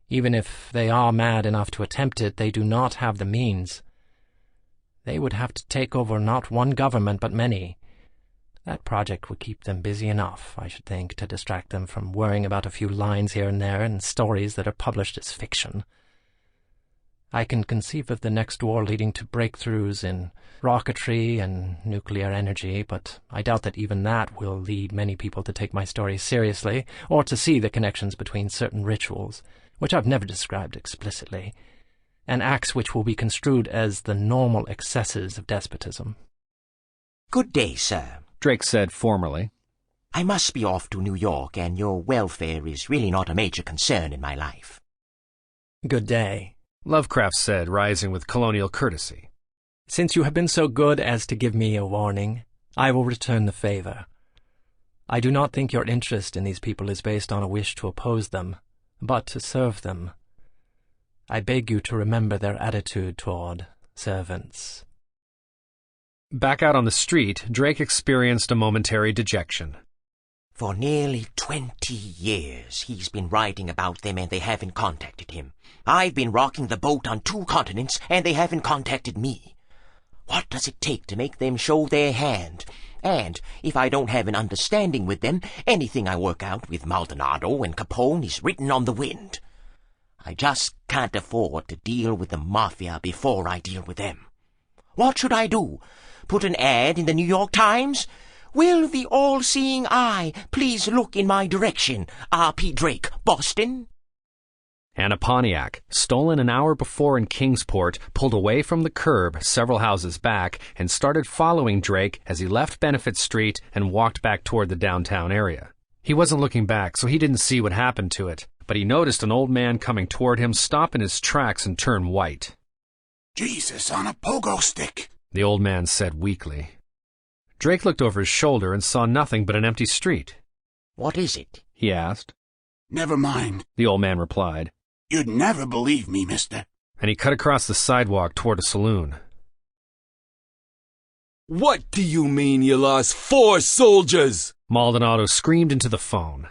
Even if they are mad enough to attempt it, they do not have the means. They would have to take over not one government, but many. That project would keep them busy enough, I should think, to distract them from worrying about a few lines here and there and stories that are published as fiction. I can conceive of the next war leading to breakthroughs in rocketry and nuclear energy, but I doubt that even that will lead many people to take my stories seriously, or to see the connections between certain rituals, which I've never described explicitly, and acts which will be construed as the normal excesses of despotism. Good day, sir, Drake said formally. I must be off to New York, and your welfare is really not a major concern in my life. Good day, Lovecraft said, rising with colonial courtesy. Since you have been so good as to give me a warning, I will return the favor. I do not think your interest in these people is based on a wish to oppose them, but to serve them. I beg you to remember their attitude toward servants. Back out on the street, Drake experienced a momentary dejection. For nearly 20 years, he's been writing about them and they haven't contacted him. I've been rocking the boat on 2 continents and they haven't contacted me. What does it take to make them show their hand? And if I don't have an understanding with them, anything I work out with Maldonado and Capone is written on the wind. I just can't afford to deal with the Mafia before I deal with them. What should I do? Put an ad in the New York Times? Will the all-seeing eye please look in my direction? R.P. Drake, Boston? And a Pontiac, stolen an hour before in Kingsport, pulled away from the curb several houses back and started following Drake as he left Benefit Street and walked back toward the downtown area. He wasn't looking back, so he didn't see what happened to it, but he noticed an old man coming toward him stop in his tracks and turn white. Jesus on a pogo stick, the old man said weakly. Drake looked over his shoulder and saw nothing but an empty street. What is it? He asked. Never mind, the old man replied. You'd never believe me, mister. And he cut across the sidewalk toward a saloon. What do you mean you lost 4 soldiers? Maldonado screamed into the phone.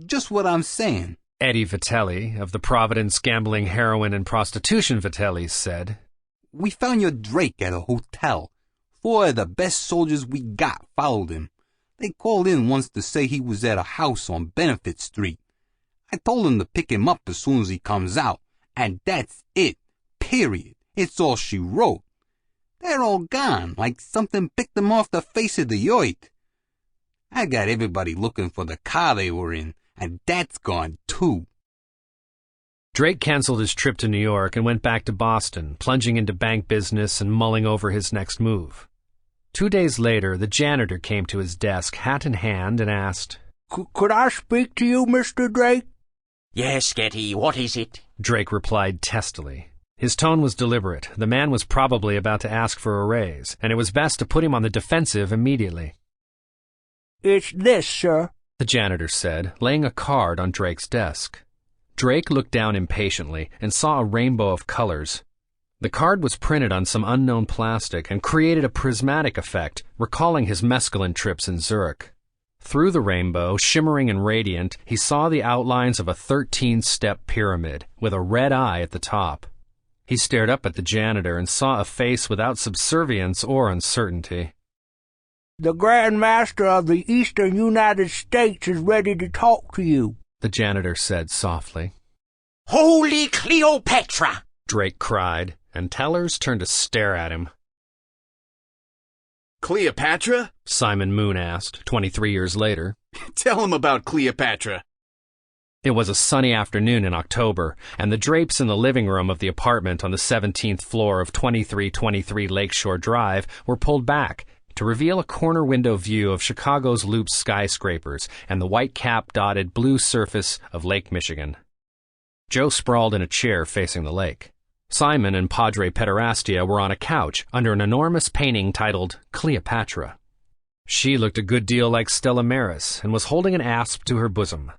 Just what I'm saying. Eddie Vitelli, of the Providence Gambling, Heroin, and Prostitution Vitellis, said. We found your Drake at a hotel. 4 of the best soldiers we got followed him. They called in once to say he was at a house on Benefit Street. I told him to pick him up as soon as he comes out, and that's it. Period. It's all she wrote. They're all gone, like something picked them off the face of the earth. I got everybody looking for the car they were in, and that's gone too. Drake canceled his trip to New York and went back to Boston, plunging into bank business and mulling over his next move. 2 days later, the janitor came to his desk, hat in hand, and asked, Could I speak to you, Mr. Drake? Yes, Getty, what is it? Drake replied testily. His tone was deliberate. The man was probably about to ask for a raise, and it was best to put him on the defensive immediately. It's this, sir. the janitor said, laying a card on Drake's desk. Drake looked down impatiently and saw a rainbow of colors. The card was printed on some unknown plastic and created a prismatic effect, recalling his mescaline trips in Zurich. Through the rainbow, shimmering and radiant, he saw the outlines of a 13-step pyramid, with a red eye at the top. He stared up at the janitor and saw a face without subservience or uncertainty. "The Grand Master of the Eastern United States is ready to talk to you," the janitor said softly. "Holy Cleopatra!" Drake cried, and tellers turned to stare at him. "Cleopatra?" Simon Moon asked, 23 years later. "Tell him about Cleopatra." It was a sunny afternoon in October, and the drapes in the living room of the apartment on the 17th floor of 2323 Lakeshore Drive were pulled back to reveal a corner window view of Chicago's Loop skyscrapers and the white-cap-dotted blue surface of Lake Michigan. Joe sprawled in a chair facing the lake. Simon and Padre Pederastia were on a couch under an enormous painting titled Cleopatra. She looked a good deal like Stella Maris and was holding an asp to her bosom.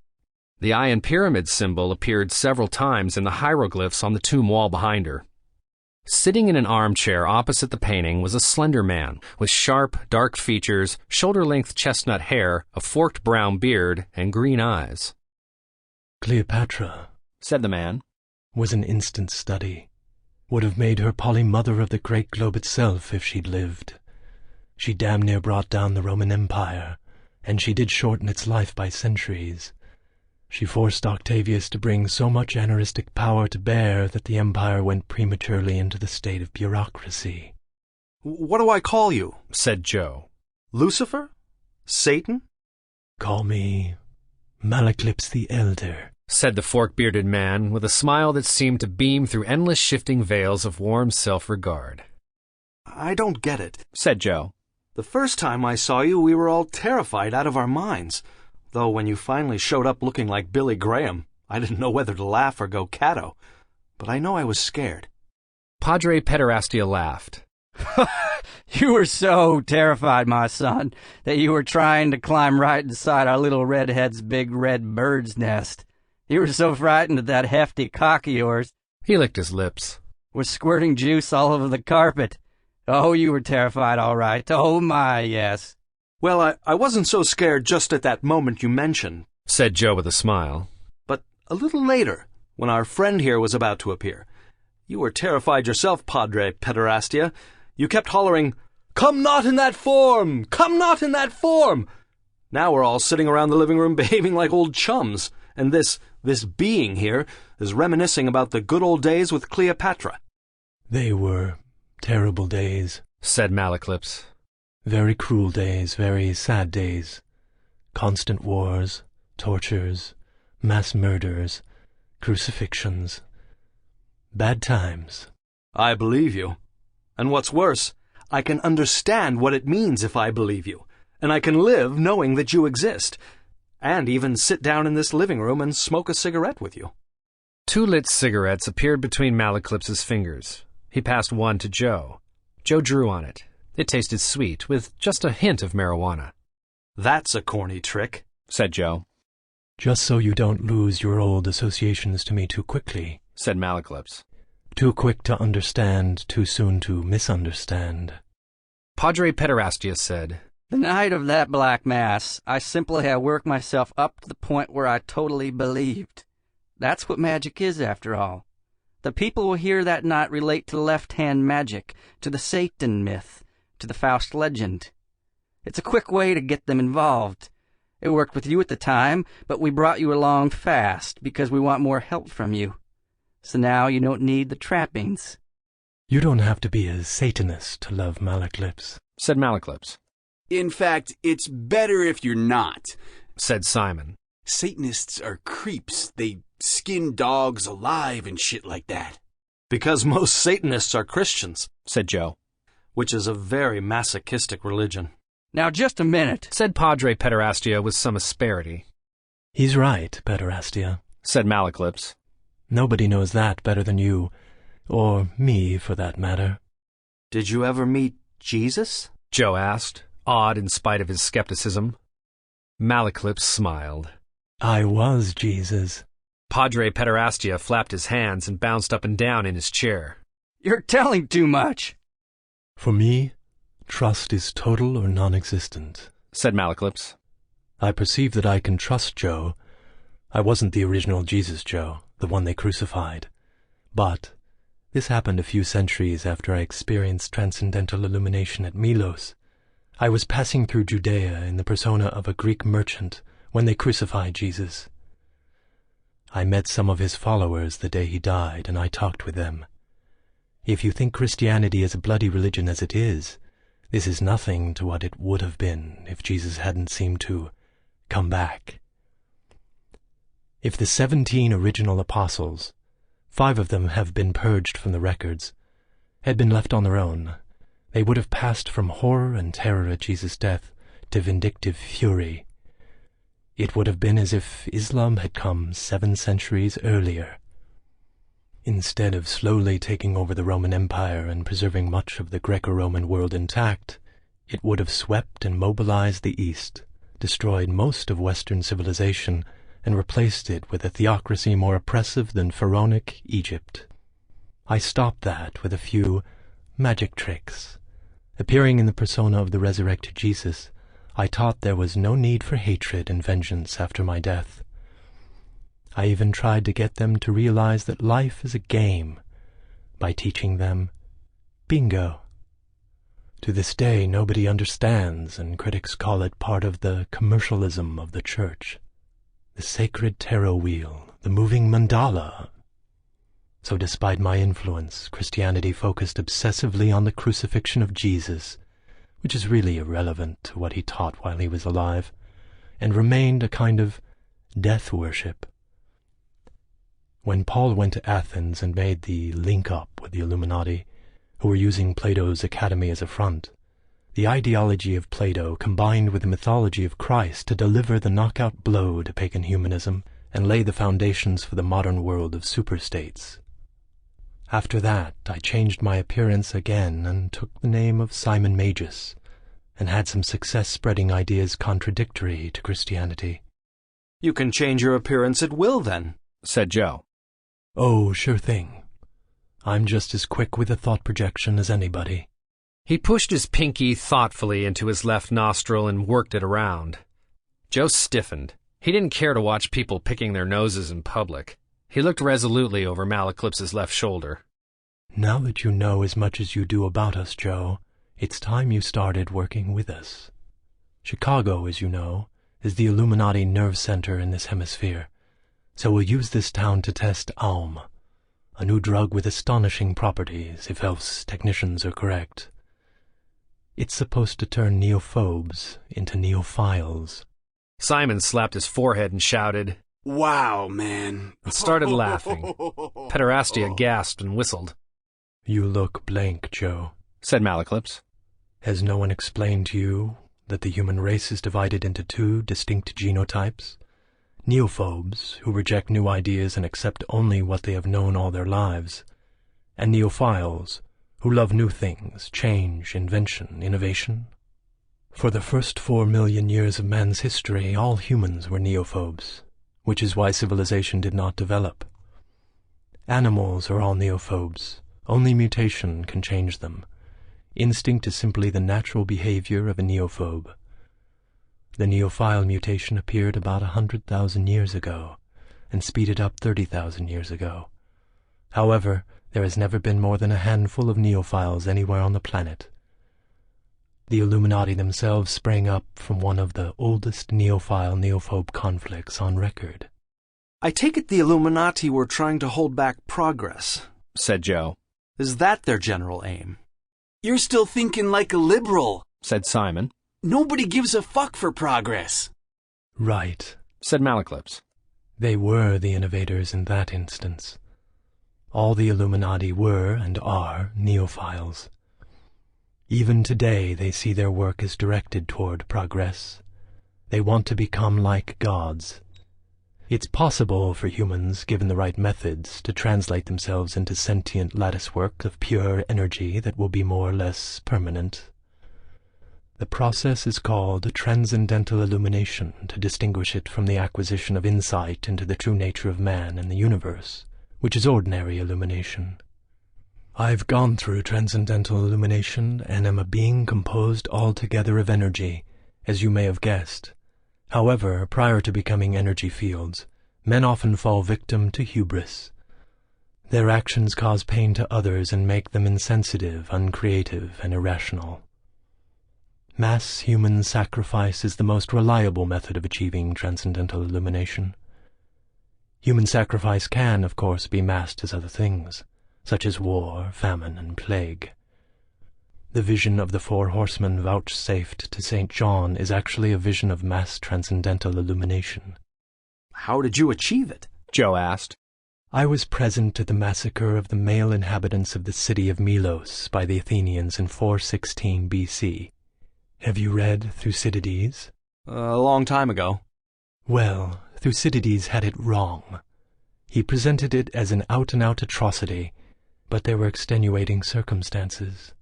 The eye and pyramid symbol appeared several times in the hieroglyphs on the tomb wall behind her. Sitting in an armchair opposite the painting was a slender man with sharp, dark features, shoulder-length chestnut hair, a forked brown beard, and green eyes. "Cleopatra," said the man, "was an instant study. Would have made her Polly-Mother of the great globe itself if she'd lived. She damn near brought down the Roman Empire, and she did shorten its life by centuries. She forced Octavius to bring so much anarchistic power to bear that the empire went prematurely into the state of bureaucracy." "What do I call you?" said Joe. "Lucifer? Satan?" "Call me Malaclypse the Elder," said the fork-bearded man with a smile that seemed to beam through endless shifting veils of warm self-regard. "I don't get it," said Joe. "The first time I saw you, we were all terrified out of our minds. Though when you finally showed up looking like Billy Graham, I didn't know whether to laugh or go catto. But I know I was scared." Padre Pederastia laughed. "You were so terrified, my son, that you were trying to climb right inside our little redhead's big red bird's nest. You were so frightened that that hefty cock of yours," he licked his lips, "was squirting juice all over the carpet. Oh, you were terrified, all right. Oh, my, yes." "Well, I wasn't so scared just at that moment you mentioned," said Joe with a smile. "But a little later, when our friend here was about to appear. You were terrified yourself, Padre Pederastia. You kept hollering, 'Come not in that form! Come not in that form!' Now we're all sitting around the living room behaving like old chums, and this being here is reminiscing about the good old days with Cleopatra." "They were terrible days," said Malaclypse. "Very cruel days, very sad days. Constant wars, tortures, mass murders, crucifixions. Bad times." "I believe you. And what's worse, I can understand what it means if I believe you, and I can live knowing that you exist, and even sit down in this living room and smoke a cigarette with you." 2 lit cigarettes appeared between Malaclypse's fingers. He passed one to Joe. Joe drew on it. It tasted sweet, with just a hint of marijuana. "That's a corny trick," said Joe. "Just so you don't lose your old associations to me too quickly," said Malaclypse. "Too quick to understand, too soon to misunderstand." Padre Pederastia said, "The night of that black mass, I simply had worked myself up to the point where I totally believed. That's what magic is, after all. The people will hear that night relate to left-hand magic, to the Satan myth, to the Faust legend. It's a quick way to get them involved. It worked with you at the time, but we brought you along fast because we want more help from you. So now you don't need the trappings." "You don't have to be a Satanist to love Malaclypse," said Malaclypse. "In fact, it's better if you're not," said Simon. "Satanists are creeps. They skin dogs alive and shit like that." "Because most Satanists are Christians," said Joe. "Which is a very masochistic religion." "Now just a minute," said Padre Pederastia with some asperity. "He's right, Pederastia," said Malaclypse. "Nobody knows that better than you, or me, for that matter." "Did you ever meet Jesus?" Joe asked, awed in spite of his skepticism. Malaclypse smiled. I was Jesus. Padre Pederastia flapped his hands and bounced up and down in his chair. You're telling too much. For me, trust is total or non-existent, said Malaclypse. I perceive that I can trust Joe. I wasn't the original Jesus Joe, the one they crucified. But this happened a few centuries after I experienced transcendental illumination at Milos. I was passing through Judea in the persona of a Greek merchant when they crucified Jesus. I met some of his followers the day he died, and I talked with them. If you think Christianity is a bloody religion as it is, this is nothing to what it would have been if Jesus hadn't seemed to come back. If the 17 original apostles, 5 of them have been purged from the records, had been left on their own, they would have passed from horror and terror at Jesus' death to vindictive fury. It would have been as if Islam had come 7 centuries earlier. Instead of slowly taking over the Roman Empire and preserving much of the Greco-Roman world intact, it would have swept and mobilized the East, destroyed most of Western civilization, and replaced it with a theocracy more oppressive than Pharaonic Egypt. I stopped that with a few magic tricks. Appearing in the persona of the resurrected Jesus, I taught there was no need for hatred and vengeance after my death. I even tried to get them to realize that life is a game by teaching them bingo. To this day, nobody understands, and critics call it part of the commercialism of the church. The sacred tarot wheel, the moving mandala. So despite my influence, Christianity focused obsessively on the crucifixion of Jesus, which is really irrelevant to what he taught while he was alive, and remained a kind of death worship. When Paul went to Athens and made the link-up with the Illuminati, who were using Plato's academy as a front, the ideology of Plato combined with the mythology of Christ to deliver the knockout blow to pagan humanism and lay the foundations for the modern world of superstates. After that, I changed my appearance again and took the name of Simon Magus, and had some success spreading ideas contradictory to Christianity. You can change your appearance at will, then, said Joe. Oh, sure thing. I'm just as quick with a thought projection as anybody. He pushed his pinky thoughtfully into his left nostril and worked it around. Joe stiffened. He didn't care to watch people picking their noses in public. He looked resolutely over Malaclypse's left shoulder. Now that you know as much as you do about us, Joe, it's time you started working with us. Chicago, as you know, is the Illuminati nerve center in this hemisphere, so we'll use this town to test Aum, a new drug with astonishing properties, if Elf's technicians are correct. It's supposed to turn neophobes into neophiles. Simon slapped his forehead and shouted, "Wow, man!" and started laughing. Pederastia gasped and whistled. You look blank, Joe, said Malaclypse. Has no one explained to you that the human race is divided into 2 distinct genotypes? Neophobes, who reject new ideas and accept only what they have known all their lives, and neophiles, who love new things, change, invention, innovation. For the first 4 million years of man's history, all humans were neophobes, which is why civilization did not develop. Animals are all neophobes. Only mutation can change them. Instinct is simply the natural behavior of a neophobe. The neophile mutation appeared about 100,000 years ago, and speeded up 30,000 years ago. However, there has never been more than a handful of neophiles anywhere on the planet. The Illuminati themselves sprang up from one of the oldest neophile-neophobe conflicts on record. I take it the Illuminati were trying to hold back progress, said Joe. Is that their general aim? You're still thinking like a liberal, said Simon. Nobody gives a fuck for progress. Right, said Malaclypse. They were the innovators in that instance. All the Illuminati were and are neophiles. Even today they see their work as directed toward progress. They want to become like gods. It's possible for humans, given the right methods, to translate themselves into sentient latticework of pure energy that will be more or less permanent. The process is called transcendental illumination to distinguish it from the acquisition of insight into the true nature of man and the universe, which is ordinary illumination. I've gone through transcendental illumination and am a being composed altogether of energy, as you may have guessed. However, prior to becoming energy fields, men often fall victim to hubris. Their actions cause pain to others and make them insensitive, uncreative, and irrational. Mass human sacrifice is the most reliable method of achieving transcendental illumination. Human sacrifice can, of course, be massed as other things, such as war, famine, and plague. The vision of the 4 horsemen vouchsafed to St. John is actually a vision of mass transcendental illumination. How did you achieve it? Joe asked. I was present at the massacre of the male inhabitants of the city of Melos by the Athenians in 416 BC. Have you read Thucydides? A long time ago. Well, Thucydides had it wrong. He presented it as an out-and-out atrocity, but there were extenuating circumstances.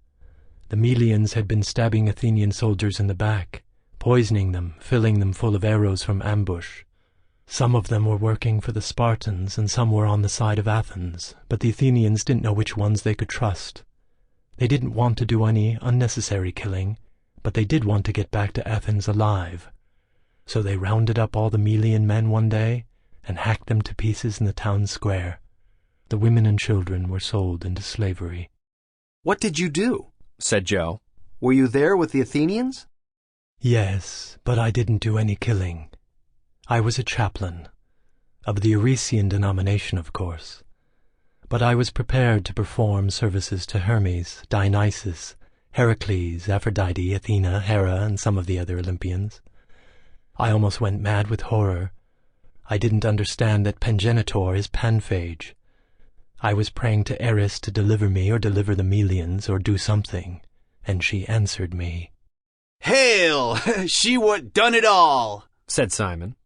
The Melians had been stabbing Athenian soldiers in the back, poisoning them, filling them full of arrows from ambush. Some of them were working for the Spartans, and some were on the side of Athens, but the Athenians didn't know which ones they could trust. They didn't want to do any unnecessary killing, but they did want to get back to Athens alive. So they rounded up all the Melian men one day and hacked them to pieces in the town square. The women and children were sold into slavery. What did you do? Said Joe. Were you there with the Athenians? Yes, but I didn't do any killing. I was a chaplain, of the Aresian denomination, of course. But I was prepared to perform services to Hermes, Dionysus, Heracles, Aphrodite, Athena, Hera, and some of the other Olympians. I almost went mad with horror. I didn't understand that Pangenitor is panphage. I was praying to Eris to deliver me or deliver the Melians or do something, and she answered me. "Hail! She what done it all," said Simon.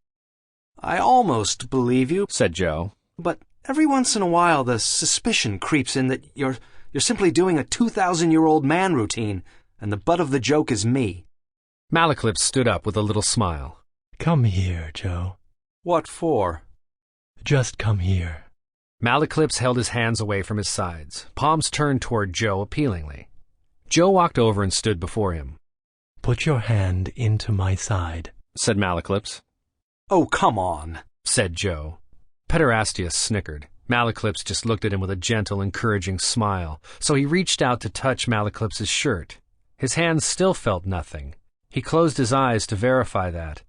I almost believe you, said Joe. But every once in a while the suspicion creeps in that you're simply doing a 2,000-year-old man routine, and the butt of the joke is me. Malaclypse stood up with a little smile. Come here, Joe. What for? Just come here. Malaclypse held his hands away from his sides, palms turned toward Joe appealingly. Joe walked over and stood before him. Put your hand into my side, said Malaclypse. Oh, come on, said Joe. Pederastius snickered. Malaclypse just looked at him with a gentle, encouraging smile, so he reached out to touch Malaclypse's shirt. His hands still felt nothing. He closed his eyes to verify that.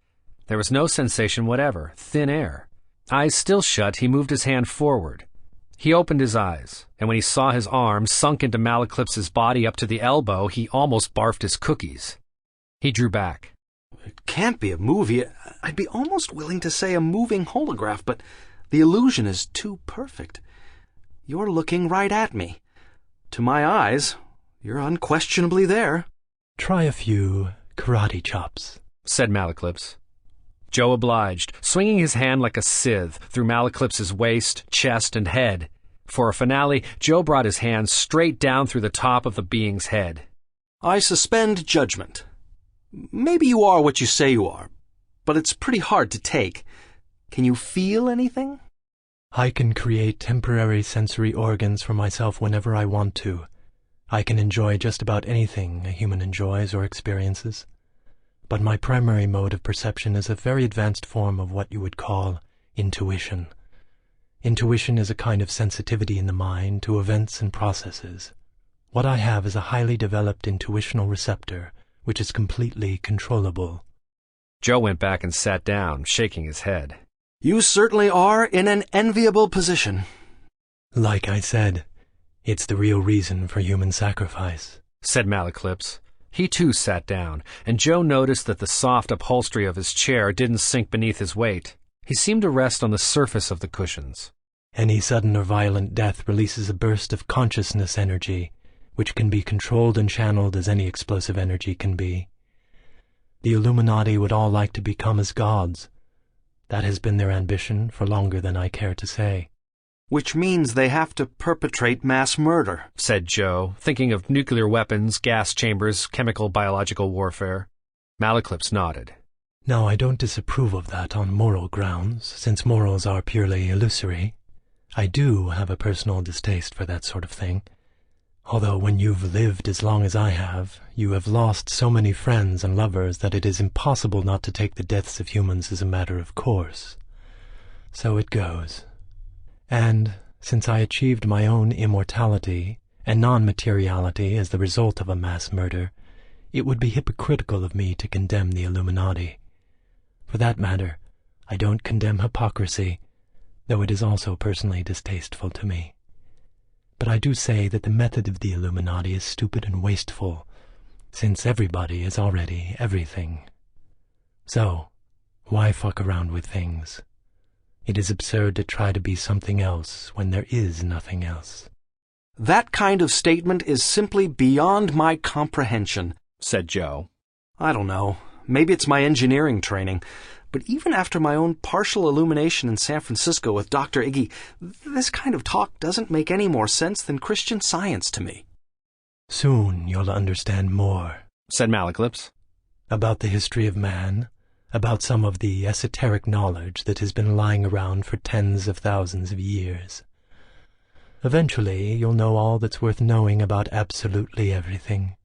There was no sensation whatever, thin air. Eyes still shut, he moved his hand forward. He opened his eyes, and when he saw his arm sunk into Malaclypse's body up to the elbow, he almost barfed his cookies. He drew back. It can't be a movie. I'd be almost willing to say a moving holograph, but the illusion is too perfect. You're looking right at me. To my eyes, you're unquestionably there. Try a few karate chops, said Malaclypse. Joe obliged, swinging his hand like a scythe through Malaclypse's waist, chest, and head. For a finale, Joe brought his hand straight down through the top of the being's head. I suspend judgment. Maybe you are what you say you are, but it's pretty hard to take. Can you feel anything? I can create temporary sensory organs for myself whenever I want to. I can enjoy just about anything a human enjoys or experiences. But my primary mode of perception is a very advanced form of what you would call intuition. Intuition is a kind of sensitivity in the mind to events and processes. What I have is a highly developed intuitional receptor, which is completely controllable. Joe went back and sat down, shaking his head. You certainly are in an enviable position. Like I said, it's the real reason for human sacrifice, said Malaclypse. He too sat down, and Joe noticed that the soft upholstery of his chair didn't sink beneath his weight. He seemed to rest on the surface of the cushions. Any sudden or violent death releases a burst of consciousness energy, which can be controlled and channeled as any explosive energy can be. The Illuminati would all like to become as gods. That has been their ambition for longer than I care to say. Which means they have to perpetrate mass murder, said Joe, thinking of nuclear weapons, gas chambers, chemical biological warfare. Malaclypse nodded. Now, I don't disapprove of that on moral grounds, since morals are purely illusory. I do have a personal distaste for that sort of thing. Although when you've lived as long as I have, you have lost so many friends and lovers that it is impossible not to take the deaths of humans as a matter of course. So it goes. And, since I achieved my own immortality and non-materiality as the result of a mass murder, it would be hypocritical of me to condemn the Illuminati. For that matter, I don't condemn hypocrisy, though it is also personally distasteful to me. But I do say that the method of the Illuminati is stupid and wasteful, since everybody is already everything. So, why fuck around with things? It is absurd to try to be something else when there is nothing else. That kind of statement is simply beyond my comprehension, said Joe. I don't know. Maybe it's my engineering training. But even after my own partial illumination in San Francisco with Dr. Iggy, this kind of talk doesn't make any more sense than Christian Science to me. Soon you'll understand more, said Malaclypse. About the history of man, about some of the esoteric knowledge that has been lying around for tens of thousands of years. Eventually you'll know all that's worth knowing about absolutely everything.